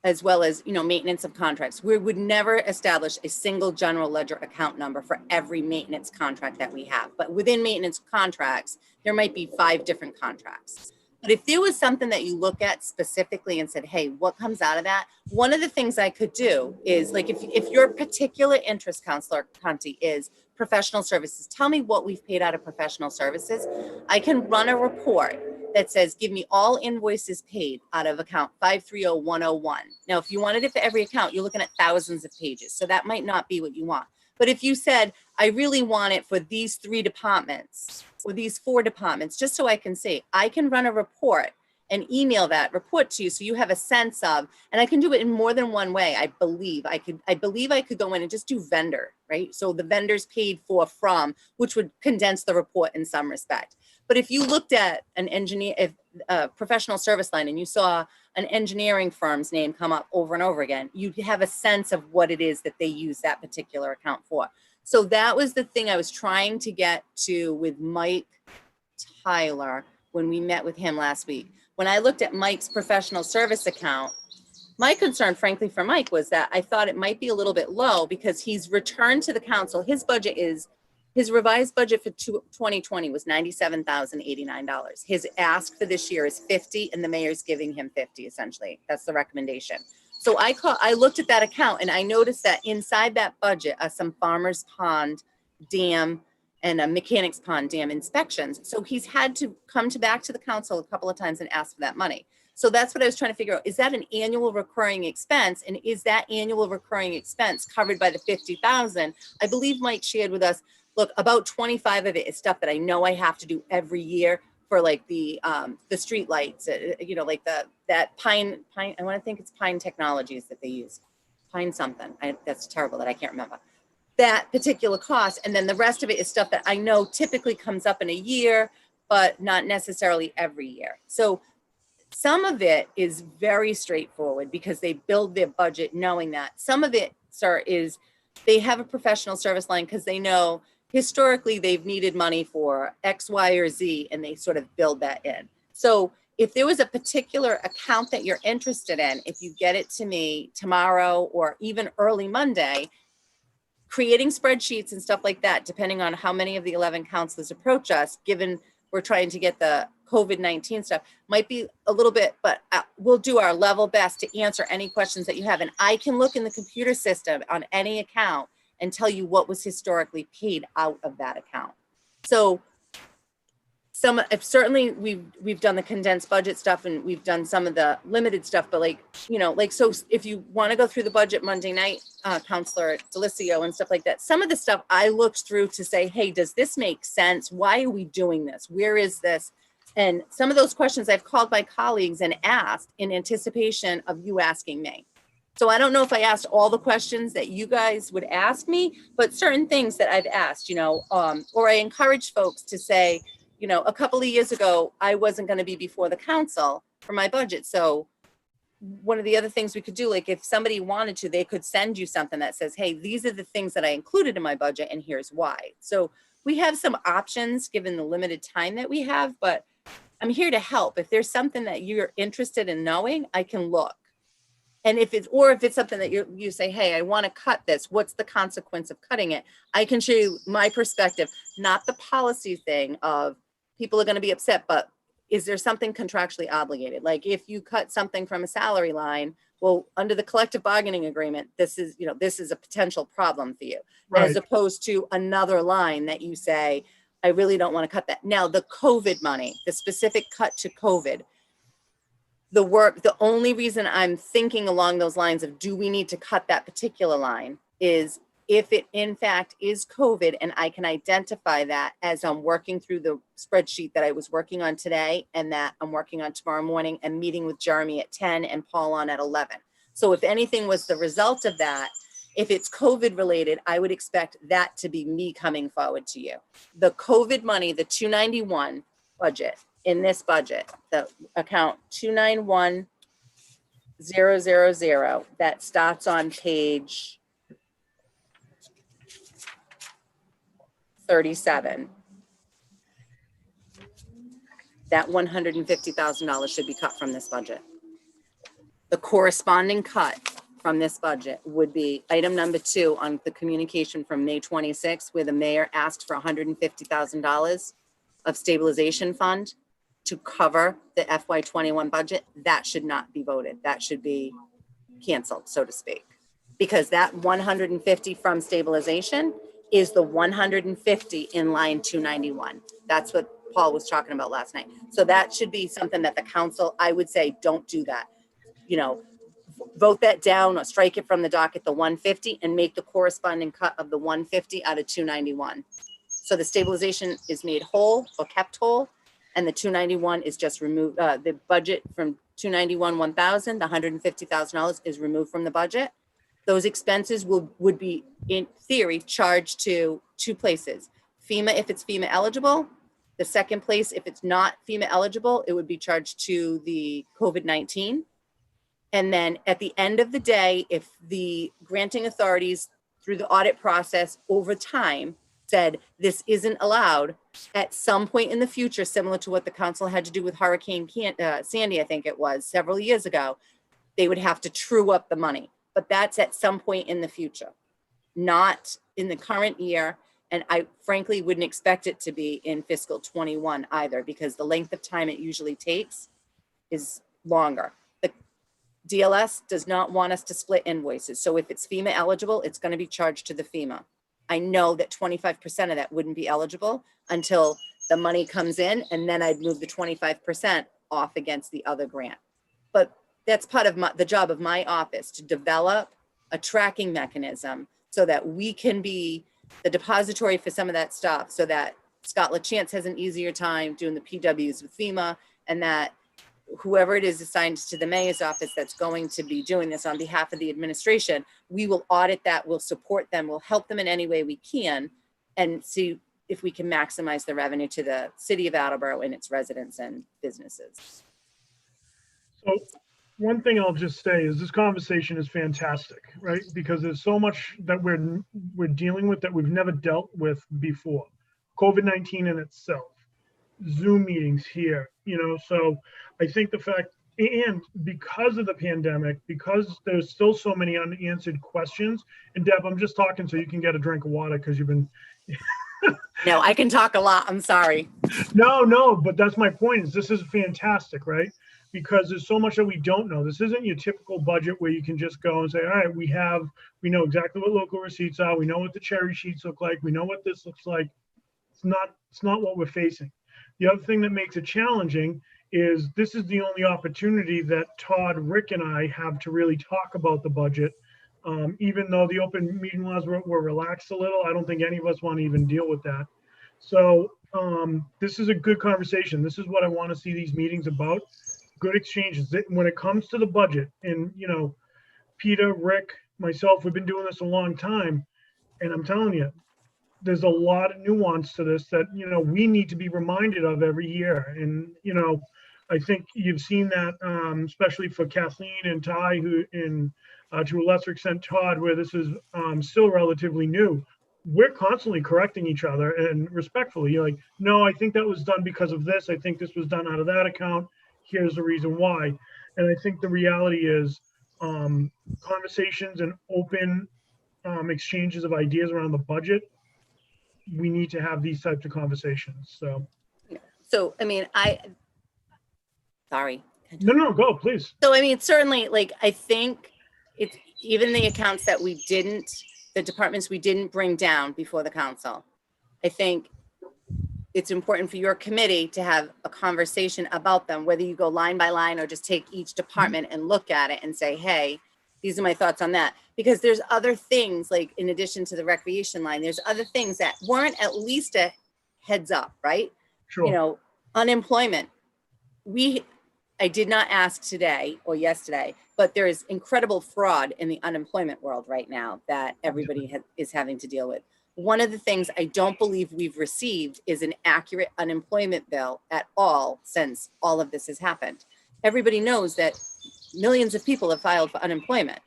as well as, maintenance of contracts. We would never establish a single general ledger account number for every maintenance contract that we have. But within maintenance contracts, there might be 5 different contracts. But if there was something that you look at specifically and said, hey, what comes out of that? One of the things I could do is, like, if your particular interest, Councilor Conti, is professional services, tell me what we've paid out of professional services. I can run a report that says, give me all invoices paid out of account 530101. Now, if you wanted it for every account, you're looking at thousands of pages. So that might not be what you want. But if you said, I really want it for these 3 departments or these 4 departments, just so I can see, I can run a report and email that report to you so you have a sense of, and I can do it in more than one way. I believe I could go in and just do vendor, right? So the vendors paid for from, which would condense the report in some respect. But if you looked at an engineer, professional service line, and you saw an engineering firm's name come up over and over again, you'd have a sense of what it is that they use that particular account for. So that was the thing I was trying to get to with Mike Tyler when we met with him last week. When I looked at Mike's professional service account, my concern, frankly, for Mike was that I thought it might be a little bit low because he's returned to the council. His revised budget for 2020 was $97,089. His ask for this year is 50, and the mayor's giving him 50, essentially. That's the recommendation. So I looked at that account, and I noticed that inside that budget are some Farmers Pond Dam and a Mechanics Pond Dam inspections. So he's had to come back to the council a couple of times and ask for that money. So that's what I was trying to figure out. Is that an annual recurring expense? And is that annual recurring expense covered by the 50,000? I believe Mike shared with us, look, about 25 of it is stuff that I know I have to do every year for, like, the street lights, like that Pine, I want to think it's Pine Technologies that they use. Pine something. That's terrible that I can't remember. That particular cost. And then the rest of it is stuff that I know typically comes up in a year, but not necessarily every year. So some of it is very straightforward because they build their budget knowing that. Some of it, sir, is they have a professional service line because they know historically they've needed money for X, Y, or Z, and they sort of build that in. So if there was a particular account that you're interested in, if you get it to me tomorrow or even early Monday, creating spreadsheets and stuff like that, depending on how many of the 11 counselors approach us, given we're trying to get the COVID-19 stuff, might be a little bit, but we'll do our level best to answer any questions that you have. And I can look in the computer system on any account and tell you what was historically paid out of that account. So certainly we've done the condensed budget stuff and we've done some of the limited stuff, but like, you know, like, so if you want to go through the budget Monday night, Counselor Delicio and stuff like that, some of the stuff I looked through to say, hey, does this make sense? Why are we doing this? Where is this? And some of those questions I've called my colleagues and asked in anticipation of you asking me. So I don't know if I asked all the questions that you guys would ask me, but certain things that I've asked, you know, or I encourage folks to say, you know, a couple of years ago, I wasn't going to be before the council for my budget. So one of the other things we could do, like if somebody wanted to, they could send you something that says, hey, these are the things that I included in my budget and here's why. So we have some options given the limited time that we have, but I'm here to help. If there's something that you're interested in knowing, I can look. And if it's something that you say, hey, I want to cut this, what's the consequence of cutting it? I can show you my perspective, not the policy thing of people are going to be upset, but is there something contractually obligated? Like if you cut something from a salary line, well, under the collective bargaining agreement, this is a potential problem for you, Right. as opposed to another line that you say, I really don't want to cut that. Now, the COVID money, the specific cut to COVID, the only reason I'm thinking along those lines of do we need to cut that particular line is if it in fact is COVID and I can identify that as I'm working through the spreadsheet that I was working on today and that I'm working on tomorrow morning and meeting with Jeremy at 10 and Paul on at 11. So if anything was the result of that, if it's COVID related, I would expect that to be me coming forward to you. The COVID money, the 291 budget, in this budget, the account 291000 that starts on page 37. That $150,000 should be cut from this budget. The corresponding cut from this budget would be item number 2 on the communication from May 26th, where the mayor asked for $150,000 of stabilization fund to cover the FY21 budget. That should not be voted. That should be canceled, so to speak, because that 150 from stabilization is the 150 in line 291. That's what Paul was talking about last night. So that should be something that the council, I would say, don't do that. You know, vote that down or strike it from the docket, the 150, and make the corresponding cut of the 150 out of 291. So the stabilization is made whole or kept whole, and the 291 is just removed. The budget from 291, 1,000, the $150,000 is removed from the budget. Those expenses would be, in theory, charged to 2 places. FEMA, if it's FEMA eligible. The second place, if it's not FEMA eligible, it would be charged to the COVID-19. And then at the end of the day, if the granting authorities through the audit process over time said this isn't allowed, at some point in the future, similar to what the council had to do with Hurricane Sandy, I think it was several years ago, they would have to true up the money. But that's at some point in the future, not in the current year. And I frankly wouldn't expect it to be in fiscal 21 either, because the length of time it usually takes is longer. The DLS does not want us to split invoices. So if it's FEMA eligible, it's going to be charged to the FEMA. I know that 25% of that wouldn't be eligible until the money comes in, and then I'd move the 25% off against the other grant. But that's part of the job of my office, to develop a tracking mechanism so that we can be the depository for some of that stuff, so that Scott LaChance has an easier time doing the PWs with FEMA, and that whoever it is assigned to the mayor's office that's going to be doing this on behalf of the administration, we will audit that, we'll support them, we'll help them in any way we can, and see if we can maximize the revenue to the city of Attleboro and its residents and businesses. So one thing I'll just say is this conversation is fantastic, right? Because there's so much that we're dealing with that we've never dealt with before. COVID-19 in itself, Zoom meetings here, you know, so I think the fact, and because of the pandemic, because there's still so many unanswered questions, and Deb, I'm just talking so you can get a drink of water because you've been. No, I can talk a lot. I'm sorry. No, but that's my point, is this is fantastic, right? Because there's so much that we don't know. This isn't your typical budget where you can just go and say, all right, we know exactly what local receipts are. We know what the cherry sheets look like. We know what this looks like. It's not what we're facing. The other thing that makes it challenging is this is the only opportunity that Todd, Rick, and I have to really talk about the budget. Even though the open meeting laws were relaxed a little, I don't think any of us want to even deal with that. So this is a good conversation. This is what I want to see these meetings about. Good exchanges. When it comes to the budget, and Peter, Rick, myself, we've been doing this a long time, and I'm telling you, there's a lot of nuance to this that we need to be reminded of every year. And I think you've seen that, especially for Kathleen and Ty, who to a lesser extent Todd, where this is still relatively new. We're constantly correcting each other and respectfully. You're like, no, I think that was done because of this. I think this was done out of that account. Here's the reason why. And I think the reality is conversations and open exchanges of ideas around the budget. We need to have these types of conversations. So, I mean, sorry. No, go, please. So, I mean, certainly, like, I think it's even the accounts that the departments we didn't bring down before the council. I think it's important for your committee to have a conversation about them, whether you go line by line or just take each department and look at it and say, hey, these are my thoughts on that. Because there's other things, like in addition to the recreation line, there's other things that weren't at least a heads up, right? Sure. Unemployment. I did not ask today or yesterday, but there is incredible fraud in the unemployment world right now that everybody is having to deal with. One of the things I don't believe we've received is an accurate unemployment bill at all since all of this has happened. Everybody knows that millions of people have filed for unemployment.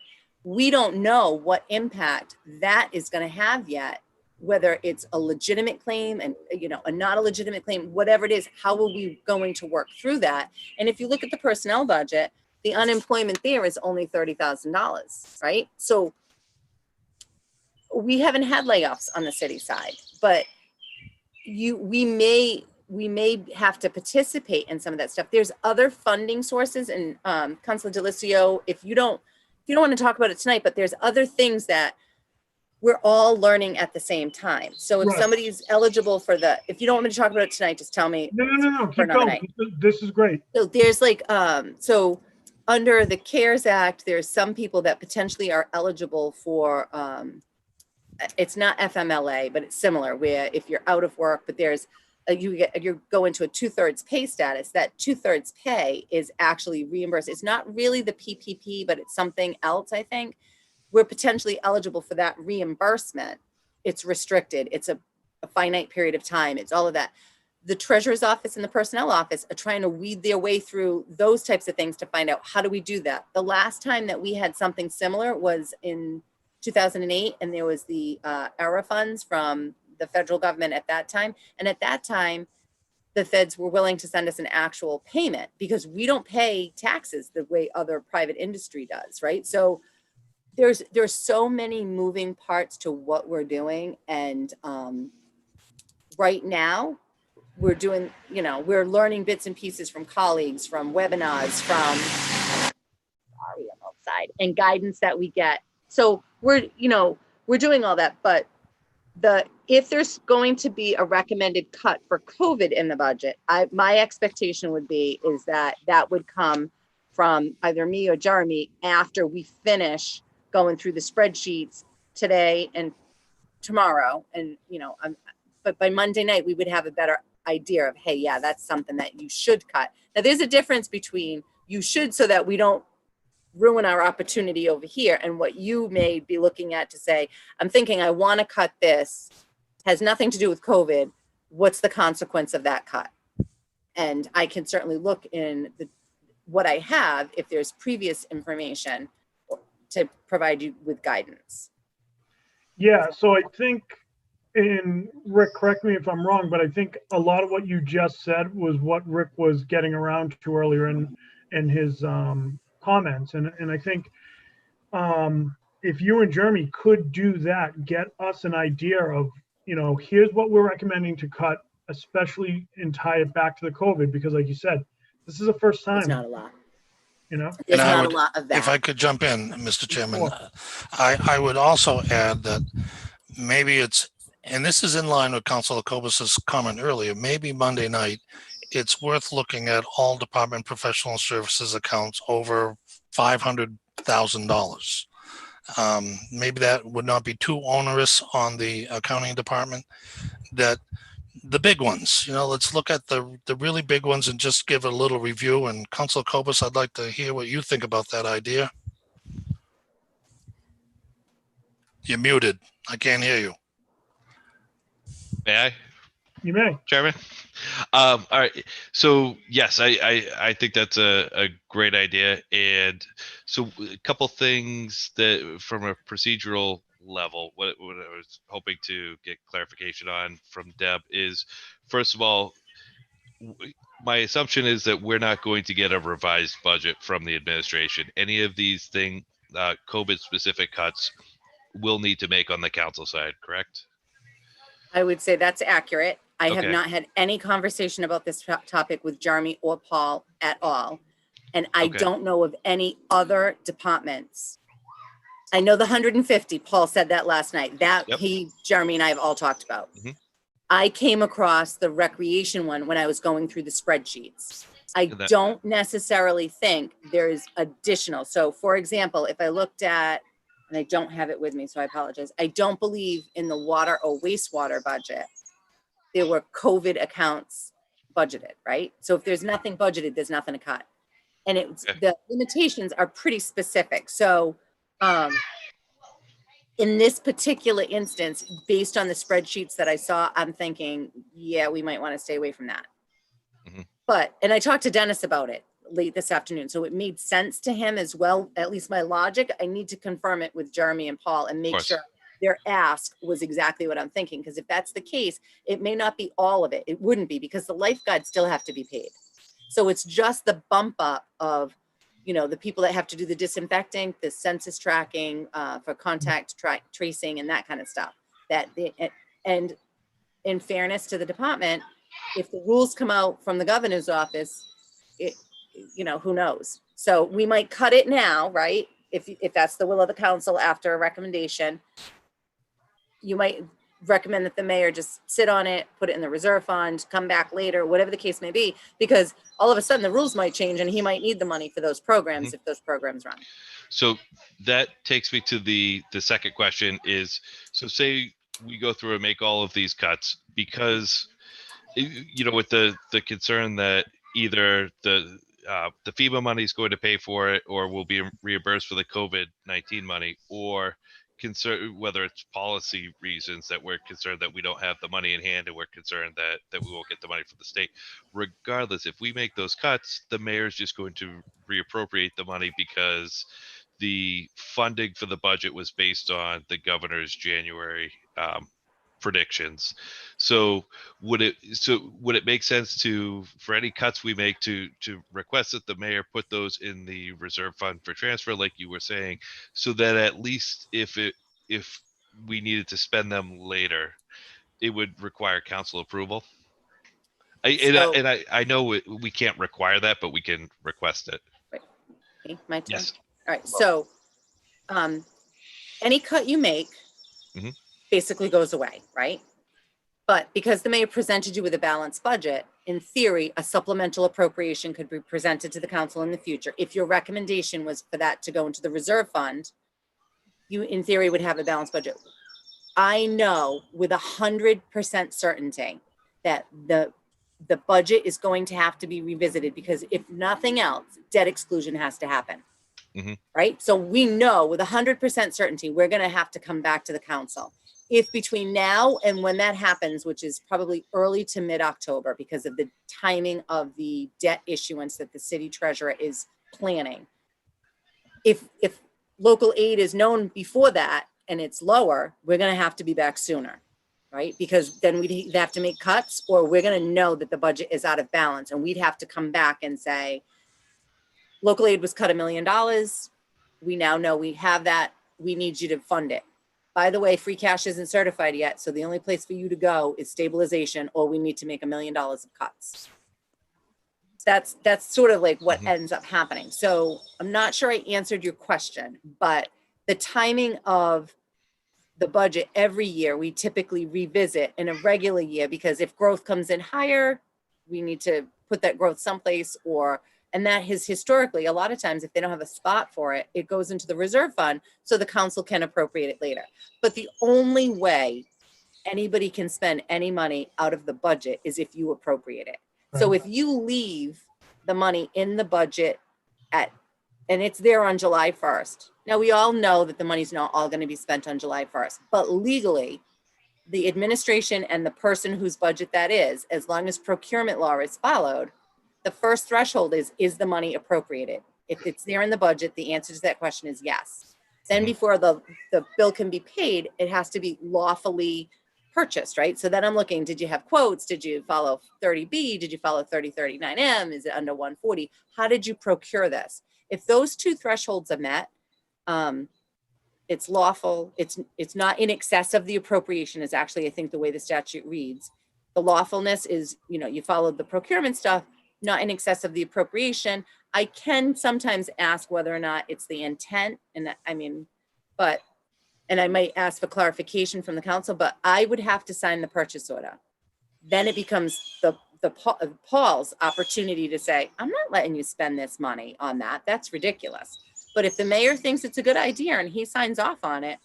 We don't know what impact that is going to have yet, whether it's a legitimate claim and a not a legitimate claim, whatever it is. How are we going to work through that? And if you look at the personnel budget, the unemployment there is only $30,000, right? So we haven't had layoffs on the city side, but we may have to participate in some of that stuff. There's other funding sources, and Councilor Delicio, if you don't want to talk about it tonight, but there's other things that we're all learning at the same time. So if Right. somebody's eligible for if you don't want me to talk about it tonight, just tell me. No. for Keep another going. night. This is great. So there's so under the CARES Act, there's some people that potentially are eligible for, it's not FMLA, but it's similar, where if you're out of work, but there's, you go into a 2/3 pay status. That 2/3 pay is actually reimbursed. It's not really the PPP, but it's something else, I think. We're potentially eligible for that reimbursement. It's restricted. It's a finite period of time. It's all of that. The treasurer's office and the personnel office are trying to weed their way through those types of things to find out, how do we do that? The last time that we had something similar was in 2008, and there was the ERA funds from the federal government at that time. And at that time, the feds were willing to send us an actual payment because we don't pay taxes the way other private industry does, right? So there's so many moving parts to what we're doing. And right now we're doing, we're learning bits and pieces from colleagues, from webinars, from, sorry, I'm outside, and guidance that we get. So we're doing all that, but if there's going to be a recommended cut for COVID in the budget, my expectation would be is that would come from either me or Jeremy after we finish going through the spreadsheets today and tomorrow. And, but by Monday night, we would have a better idea of, hey, yeah, that's something that you should cut. Now, there's a difference between you should, so that we don't ruin our opportunity over here, and what you may be looking at to say, I'm thinking I want to cut this, has nothing to do with COVID. What's the consequence of that cut? And I can certainly look in what I have, if there's previous information, to provide you with guidance. Yeah, so I think, and Rick, correct me if I'm wrong, but I think a lot of what you just said was what Rick was getting around to earlier in his comments. And I think if you and Jeremy could do that, get us an idea of, here's what we're recommending to cut, especially and tie it back to the COVID, because like you said, this is the first time. It's not a lot. There's not a lot of that. If I could jump in, Mr. Chairman, Sure. I would also add that maybe it's And this is in line with Councilor Cobus's comment earlier. Maybe Monday night, it's worth looking at all department professional services accounts over $500,000. Maybe that would not be too onerous on the accounting department. That the big ones, let's look at the really big ones and just give a little review. And Councilor Cobus, I'd like to hear what you think about that idea. You're muted. I can't hear you. May I? You may. Chairman. All right. So yes, I think that's a great idea. And so a couple things that from a procedural level, what I was hoping to get clarification on from Deb is, first of all, my assumption is that we're not going to get a revised budget from the administration. Any of these COVID specific cuts will need to make on the council side, correct? I would say that's accurate. I have Okay. not had any conversation about this topic with Jeremy or Paul at all. And I Okay. don't know of any other departments. I know the 150, Paul said that last night, that Yep. Jeremy and I have all talked about. Mhm. I came across the recreation one when I was going through the spreadsheets. I And that- don't necessarily think there's additional. So for example, if I looked at, and I don't have it with me, so I apologize. I don't believe in the water or wastewater budget, there were COVID accounts budgeted, right? So if there's nothing budgeted, there's nothing to cut. And Okay. the limitations are pretty specific. So in this particular instance, based on the spreadsheets that I saw, I'm thinking, yeah, we might want to stay away from that. Mhm. But, and I talked to Dennis about it late this afternoon, so it made sense to him as well, at least my logic. I need to confirm it with Jeremy and Paul and make course. sure their ask was exactly what I'm thinking. Because if that's the case, it may not be all of it. It wouldn't be, because the lifeguards still have to be paid. So it's just the bump up of, the people that have to do the disinfecting, the census tracking, for contact tracing and that kind of stuff. And in fairness to the department, if the rules come out from the governor's office, who knows? So we might cut it now, right? If that's the will of the council after a recommendation, you might recommend that the mayor just sit on it, put it in the reserve fund, come back later, whatever the case may be, because all of a sudden the rules might change and he might need the money for those programs if those programs run. So that takes me to the second question is, so say we go through and make all of these cuts because, with the concern that either the FEMA money is going to pay for it or will be reimbursed for the COVID-19 money, or concern whether it's policy reasons that we're concerned that we don't have the money in hand and we're concerned that we won't get the money from the state. Regardless, if we make those cuts, the mayor's just going to reappropriate the money because the funding for the budget was based on the governor's January predictions. So would it make sense for any cuts we make to request that the mayor put those in the reserve fund for transfer, like you were saying, so that at least if we needed to spend them later, it would require council approval? I know we can't require that, but we can request it. Okay, my turn. Yes. All right, so any cut you make Mhm. basically goes away, right? But because the mayor presented you with a balanced budget, in theory, a supplemental appropriation could be presented to the council in the future. If your recommendation was for that to go into the reserve fund, you in theory would have a balanced budget. I know with 100% certainty that the budget is going to have to be revisited, because if nothing else, debt exclusion has to happen. Mhm. Right? So we know with 100% certainty, we're going to have to come back to the council. If between now and when that happens, which is probably early to mid-October because of the timing of the debt issuance that the city treasurer is planning, if local aid is known before that and it's lower, we're going to have to be back sooner, right? Because then we'd have to make cuts, or we're going to know that the budget is out of balance and we'd have to come back and say, local aid was cut $1 million. We now know we have that. We need you to fund it. By the way, free cash isn't certified yet. So the only place for you to go is stabilization, or we need to make $1 million of cuts. That's sort of like what ends up happening. So I'm not sure I answered your question, but the timing of the budget every year. We typically revisit in a regular year, because if growth comes in higher, we need to put that growth someplace, and that has historically, a lot of times, if they don't have a spot for it, it goes into the reserve fund so the council can appropriate it later. But the only way anybody can spend any money out of the budget is if you appropriate it. So if you leave the money in the budget and it's there on July 1st. Now, we all know that the money's not all going to be spent on July 1st, but legally, the administration and the person whose budget that is, as long as procurement law is followed, the first threshold is the money appropriated? If it's there in the budget, the answer to that question is yes. Then before the bill can be paid, it has to be lawfully purchased, right? So then I'm looking, did you have quotes? Did you follow 30B? Did you follow 3039M? Is it under 140? How did you procure this? If those two thresholds are met, it's lawful. It's not in excess of the appropriation is actually, I think, the way the statute reads. The lawfulness is, you followed the procurement stuff, not in excess of the appropriation. I can sometimes ask whether or not it's the intent, and I might ask for clarification from the council, but I would have to sign the purchase order. Then it becomes Paul's opportunity to say, I'm not letting you spend this money on that. That's ridiculous. But if the mayor thinks it's a good idea and he signs off on it,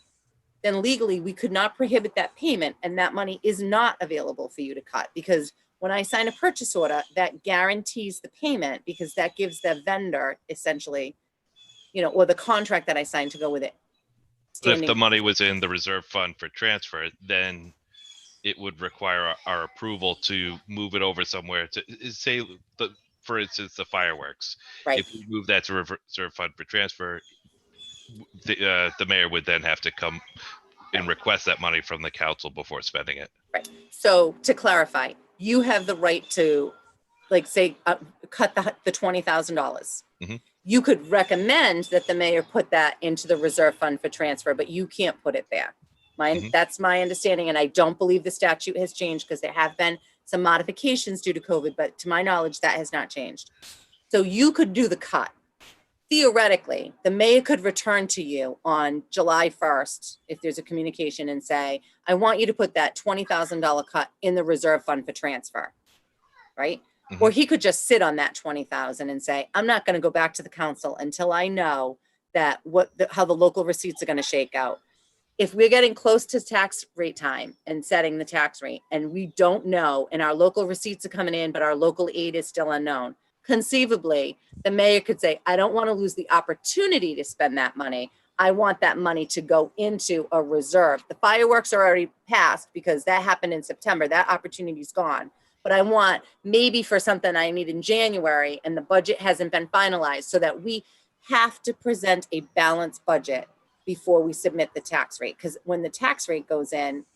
then legally we could not prohibit that payment, and that money is not available for you to cut, because when I sign a purchase order, that guarantees the payment, because that gives the vendor essentially, or the contract that I signed to go with it. If the money was in the reserve fund for transfer, then it would require our approval to move it over somewhere to say, for instance, the fireworks. Right. If we move that to reserve fund for transfer, the mayor would then have to come and request that money from the council before spending it. Right. So to clarify, you have the right to, cut the $20,000. You could recommend that the mayor put that into the reserve fund for transfer, but you can't put it there. That's my understanding, and I don't believe the statute has changed, because there have been some modifications due to COVID, but to my knowledge, that has not changed. So you could do the cut. Theoretically, the mayor could return to you on July 1st, if there's a communication, and say, I want you to put that $20,000 cut in the reserve fund for transfer, right? Or he could just sit on that 20,000 and say, I'm not going to go back to the council until I know that how the local receipts are going to shake out. If we're getting close to tax rate time and setting the tax rate, and we don't know, and our local receipts are coming in, but our local aid is still unknown, conceivably, the mayor could say, I don't want to lose the opportunity to spend that money. I want that money to go into a reserve. The fireworks are already passed because that happened in September. That opportunity's gone. But I want maybe for something I need in January, and the budget hasn't been finalized, so that we have to present a balanced budget before we submit the tax rate. Because when the tax rate goes in,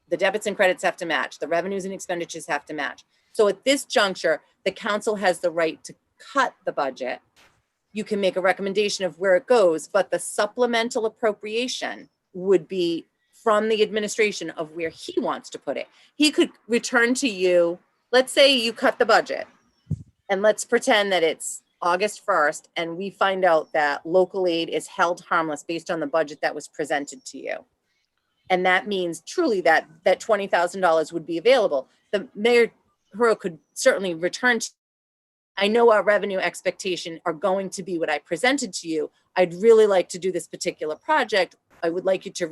the debits and credits have to match, the revenues and expenditures have to match. So at this juncture, the council has the right to cut the budget. You can make a recommendation of where it goes, but the supplemental appropriation would be from the administration of where he wants to put it. He could return to you, let's say you cut the budget, and let's pretend that it's August 1st, and we find out that local aid is held harmless based on the budget that was presented to you. And that means truly that $20,000 would be available. The mayor could certainly return to, I know our revenue expectation are going to be what I presented to you. I'd really like to do this particular project. I would like you to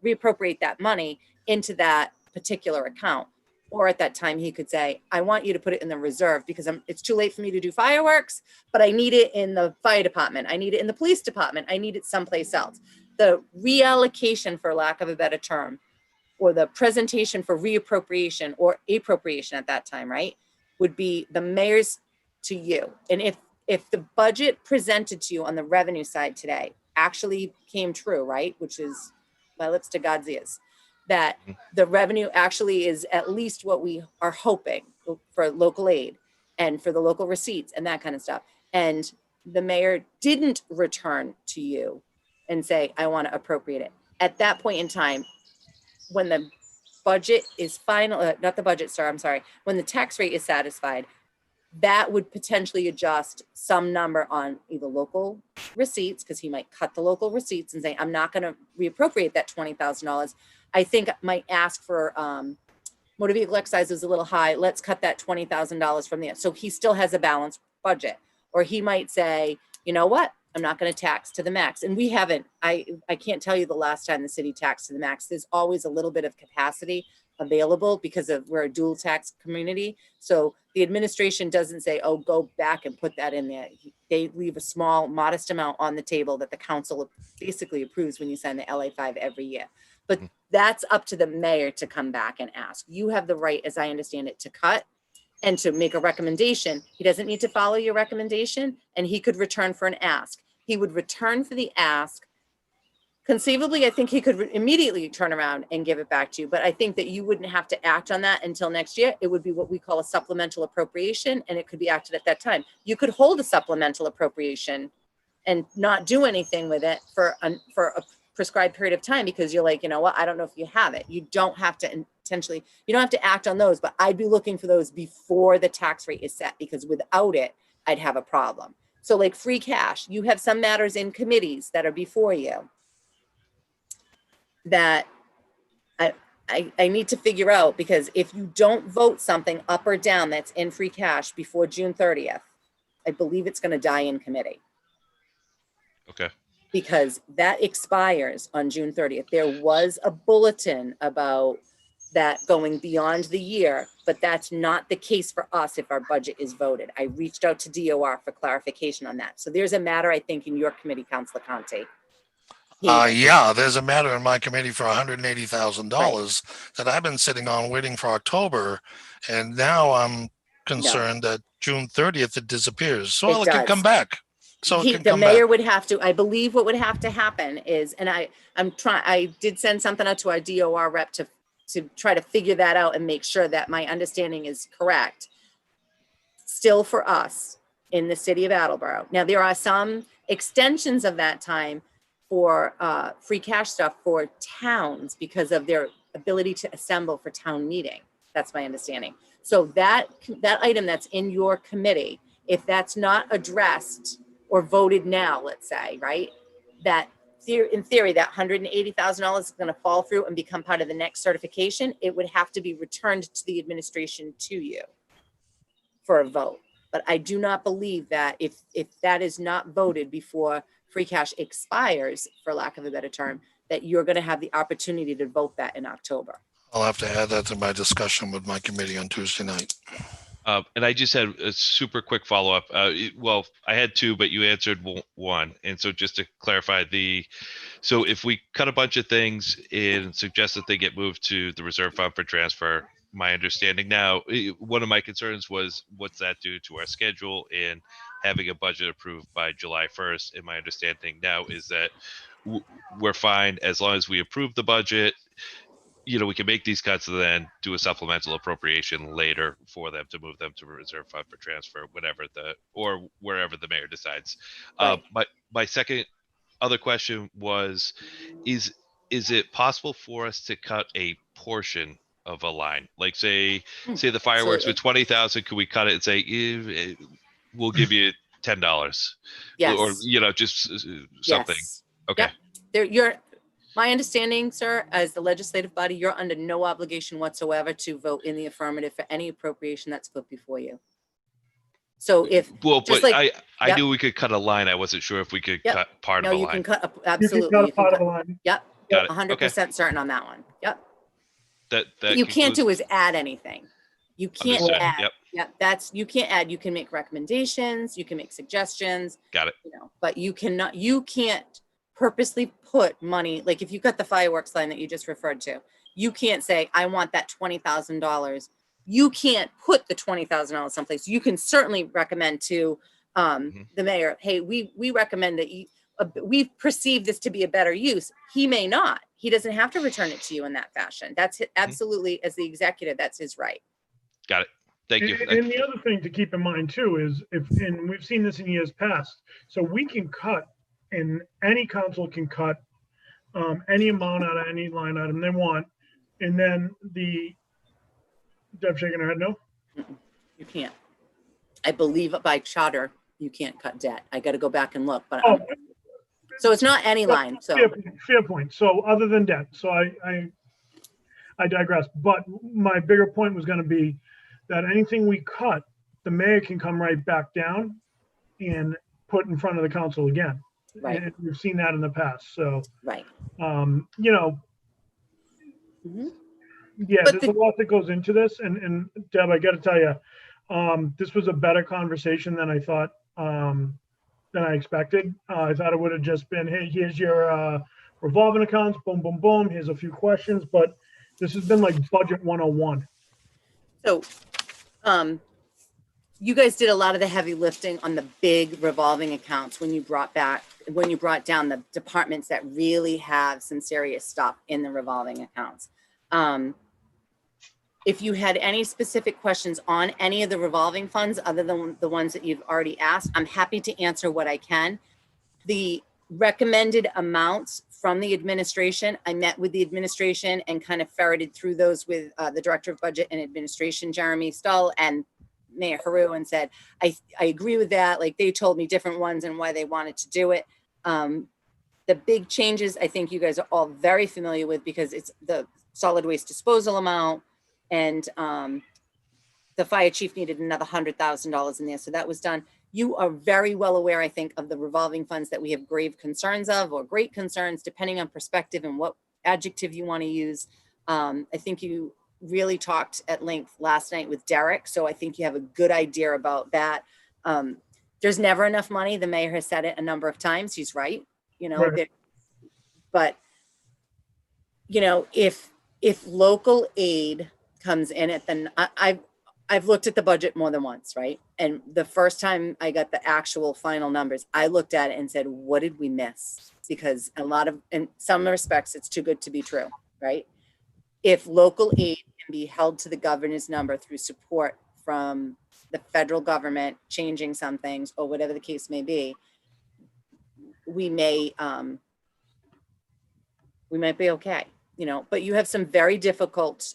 reappropriate that money into that particular account. Or at that time, he could say, I want you to put it in the reserve, because it's too late for me to do fireworks, but I need it in the fire department. I need it in the police department. I need it someplace else. The reallocation, for lack of a better term, or the presentation for reappropriation or appropriation at that time, right, would be the mayor's to you. And if the budget presented to you on the revenue side today actually came true, right, which is my lips to God's ears, that the revenue actually is at least what we are hoping for local aid and for the local receipts and that kind of stuff. And the mayor didn't return to you and say, I want to appropriate it. At that point in time, when the budget is final, not the budget, sir, I'm sorry, when the tax rate is satisfied, that would potentially adjust some number on either local receipts, because he might cut the local receipts and say, I'm not going to reappropriate that $20,000. I think might ask for motor vehicle excise is a little high. Let's cut that $20,000 from there. So he still has a balanced budget. Or he might say, you know what? I'm not going to tax to the max. And we haven't, I can't tell you the last time the city taxed to the max. There's always a little bit of capacity available because of we're a dual tax community. So the administration doesn't say, oh, go back and put that in there. They leave a small, modest amount on the table that the council basically approves when you sign the LA5 every year. But that's up to the mayor to come back and ask. You have the right, as I understand it, to cut and to make a recommendation. He doesn't need to follow your recommendation, and he could return for an ask. He would return for the ask. Conceivably, I think he could immediately turn around and give it back to you, but I think that you wouldn't have to act on that until next year. It would be what we call a supplemental appropriation, and it could be acted at that time. You could hold a supplemental appropriation and not do anything with it for a prescribed period of time, because you're like, you know what, I don't know if you have it. You don't have to intentionally, you don't have to act on those, but I'd be looking for those before the tax rate is set, because without it, I'd have a problem. So like free cash, you have some matters in committees that are before you that I need to figure out, because if you don't vote something up or down that's in free cash before June 30th, I believe it's going to die in committee. Okay. Because that expires on June 30th. There was a bulletin about that going beyond the year, but that's not the case for us if our budget is voted. I reached out to DOR for clarification on that. So there's a matter, I think, in your committee, Councilor Conte. Yeah, there's a matter in my committee for $180,000 that I've been sitting on waiting for October, and now I'm concerned that June 30th it disappears. So it can come back. So the mayor would have to, I believe what would have to happen is, and I did send something out to our DOR rep to try to figure that out and make sure that my understanding is correct. Still for us in the city of Attleboro. Now there are some extensions of that time for free cash stuff for towns because of their ability to assemble for town meeting. That's my understanding. So that item that's in your committee, if that's not addressed or voted now, let's say, right, that in theory, that $180,000 is going to fall through and become part of the next certification. It would have to be returned to the administration to you for a vote. But I do not believe that if that is not voted before free cash expires, for lack of a better term, that you're going to have the opportunity to vote that in October. I'll have to add that to my discussion with my committee on Tuesday night. And I just had a super quick follow-up. Well, I had two, but you answered one. And so just to clarify, so if we cut a bunch of things and suggest that they get moved to the reserve fund for transfer, my understanding now, one of my concerns was what's that do to our schedule and having a budget approved by July 1st. And my understanding now is that we're fine as long as we approve the budget. You know, we can make these cuts and then do a supplemental appropriation later for them to move them to a reserve fund for transfer, or wherever the mayor decides. Right. My second other question was, is it possible for us to cut a portion of a line? Like say the fireworks with 20,000, could we cut it and say, we'll give you $10? Yes. Or, just something. Yes. Okay. Yep. My understanding, sir, as the legislative body, you're under no obligation whatsoever to vote in the affirmative for any appropriation that's put before you. So I knew we could cut a line. I wasn't sure if we could cut part of a line. No, you can cut absolutely. You can cut a part of a line. Yep. Got it. 100% certain on that one. Yep. That you can't do is add anything. You can't Understood. add. Yep. You can't add. You can make recommendations. You can make suggestions. Got it. But you can't purposely put money, like if you got the fireworks line that you just referred to, you can't say, I want that $20,000. You can't put the $20,000 someplace. You can certainly recommend to the mayor, hey, we recommend that we perceive this to be a better use. He may not. He doesn't have to return it to you in that fashion. That's absolutely, as the executive, that's his right. Got it. Thank you. And the other thing to keep in mind too is and we've seen this in years past, so we can cut, and any council can cut any amount out of any line item they want. And then Deb shaking her head no? You can't. I believe by charter, you can't cut debt. I got to go back and look, but Oh, so it's not any line. So fair point. So other than debt, so I digress. But my bigger point was going to be that anything we cut, the mayor can come right back down and put in front of the council again. Right. And we've seen that in the past. So, right. you know, Mhm. yeah, But there's a lot that goes into this. And Deb, I got to tell you, this was a better conversation than I thought, than I expected. I thought it would have just been, hey, here's your revolving accounts, boom, boom, boom. Here's a few questions, but this has been like budget 101. So, you guys did a lot of the heavy lifting on the big revolving accounts when you brought down the departments that really have some serious stuff in the revolving accounts. If you had any specific questions on any of the revolving funds, other than the ones that you've already asked, I'm happy to answer what I can. The recommended amounts from the administration, I met with the administration and kind of ferreted through those with the Director of Budget and Administration, Jeremy Stull, and Mayor Haru, and said, I agree with that. Like, they told me different ones and why they wanted to do it. The big changes, I think you guys are all very familiar with, because it's the solid waste disposal amount, and the fire chief needed another $100,000 in there. So that was done. You are very well aware, I think, of the revolving funds that we have grave concerns of, or great concerns, depending on perspective and what adjective you want to use. I think you really talked at length last night with Derek. So I think you have a good idea about that. There's never enough money. The mayor has said it a number of times. He's right. You know, Right. But, you know, if local aid comes in at I've looked at the budget more than once, right? And the first time I got the actual final numbers, I looked at it and said, what did we miss? Because in some respects, it's too good to be true, right? If local aid can be held to the governor's number through support from the federal government, changing some things, or whatever the case may be, we might be okay, you know. But you have some very difficult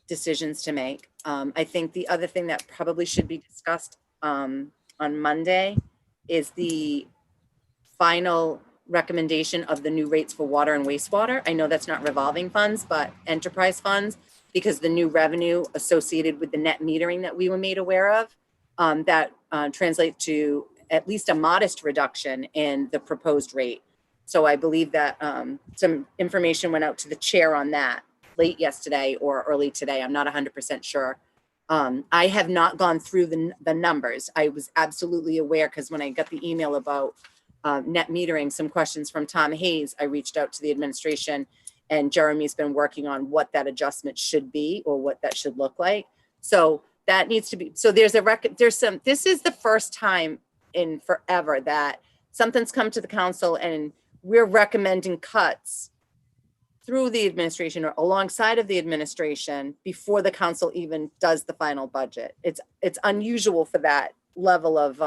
decisions to make. I think the other thing that probably should be discussed on Monday is the final recommendation of the new rates for water and wastewater. I know that's not revolving funds, but enterprise funds, because the new revenue associated with the net metering that we were made aware of, that translates to at least a modest reduction in the proposed rate. So I believe that some information went out to the chair on that late yesterday or early today. I'm not 100% sure. I have not gone through the numbers. I was absolutely aware, because when I got the email about net metering, some questions from Tom Hayes, I reached out to the administration, and Jeremy's been working on what that adjustment should be, or what that should look like. So that needs to be, so this is the first time in forever that something's come to the council and we're recommending cuts through the administration or alongside of the administration before the council even does the final budget. It's unusual for that level of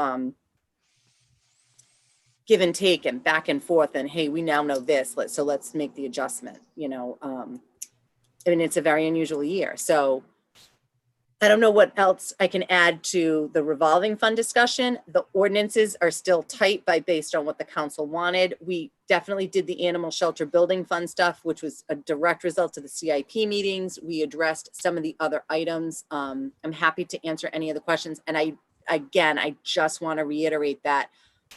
give and take and back and forth, and hey, we now know this, so let's make the adjustment, you know. I mean, it's a very unusual year. So I don't know what else I can add to the revolving fund discussion. The ordinances are still tight based on what the council wanted. We definitely did the animal shelter building fund stuff, which was a direct result of the CIP meetings. We addressed some of the other items. I'm happy to answer any of the questions. And I just want to reiterate that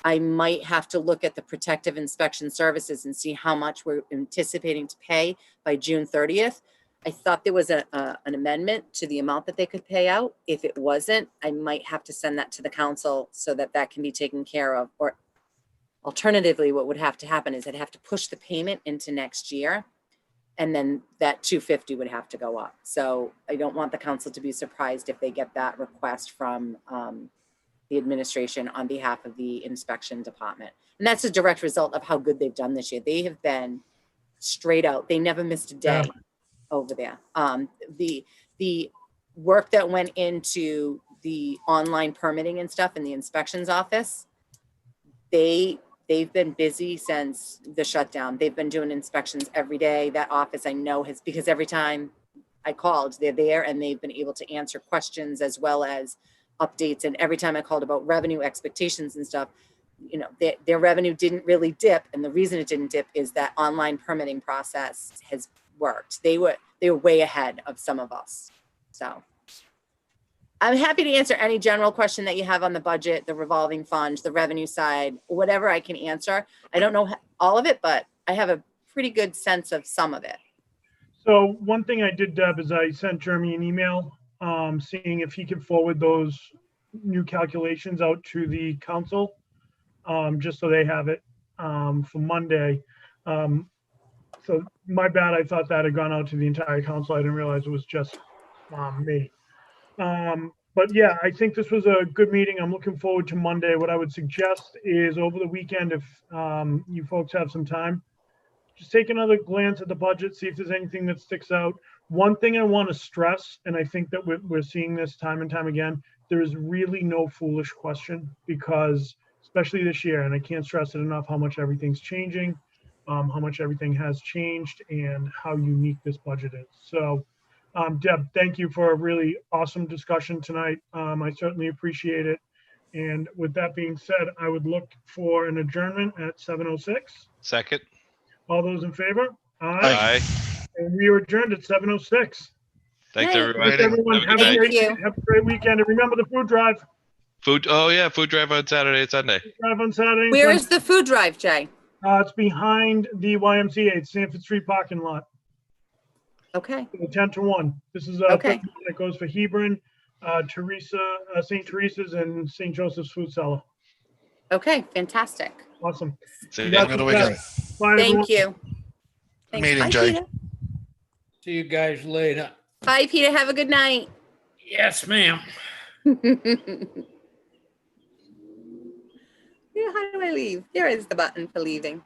I might have to look at the protective inspection services and see how much we're anticipating to pay by June 30th. I thought there was an amendment to the amount that they could pay out. If it wasn't, I might have to send that to the council so that that can be taken care of. Or alternatively, what would have to happen is I'd have to push the payment into next year, and then that $250 would have to go up. So I don't want the council to be surprised if they get that request from the administration on behalf of the inspection department. And that's a direct result of how good they've done this year. They have been straight out. They never missed a day. Yeah. Over there. The work that went into the online permitting and stuff in the inspections office, they've been busy since the shutdown. They've been doing inspections every day. That office, I know, because every time I called, they're there, and they've been able to answer questions, as well as updates. And every time I called about revenue expectations and stuff, you know, their revenue didn't really dip. And the reason it didn't dip is that online permitting process has worked. They were way ahead of some of us. So I'm happy to answer any general question that you have on the budget, the revolving fund, the revenue side, whatever I can answer. I don't know all of it, but I have a pretty good sense of some of it. So one thing I did, Deb, is I sent Jeremy an email, seeing if he could forward those new calculations out to the council, just so they have it, for Monday. So my bad, I thought that had gone out to the entire council. I didn't realize it was just, me. But yeah, I think this was a good meeting. I'm looking forward to Monday. What I would suggest is over the weekend, if, you folks have some time, just take another glance at the budget, see if there's anything that sticks out. One thing I want to stress, and I think that we're seeing this time and time again, there is really no foolish question, because especially this year, and I can't stress it enough, how much everything's changing, how much everything has changed, and how unique this budget is. So, Deb, thank you for a really awesome discussion tonight. I certainly appreciate it. And with that being said, I would look for an adjournment at 7:06. Second. All those in favor? Aye. And we are adjourned at 7:06. Thanks, Hey. everybody. Thanks, everyone. Have a Have good a night. great, Thank you. have a great weekend. And remember the food drive. Food. Oh yeah, food drive on Saturday and Sunday. Drive on Saturday. and Where Sunday. is the food drive, Jay? It's behind the YMCA. It's Sanford Street parking lot. Okay. 10 to 1. This is a Okay. food that goes for Hebron, Teresa, St. Teresa's, and St. Joseph's Food Cellar. Okay. Fantastic. Awesome. See You ya. got Have a good this, weekend. guys. Bye, everyone. Thank you. Thanks. Meeting, Bye, Jay. Peter. See you guys later. Bye, Peter. Have a good night. Yes, ma'am. Yeah, how do I leave? There is the button for leaving.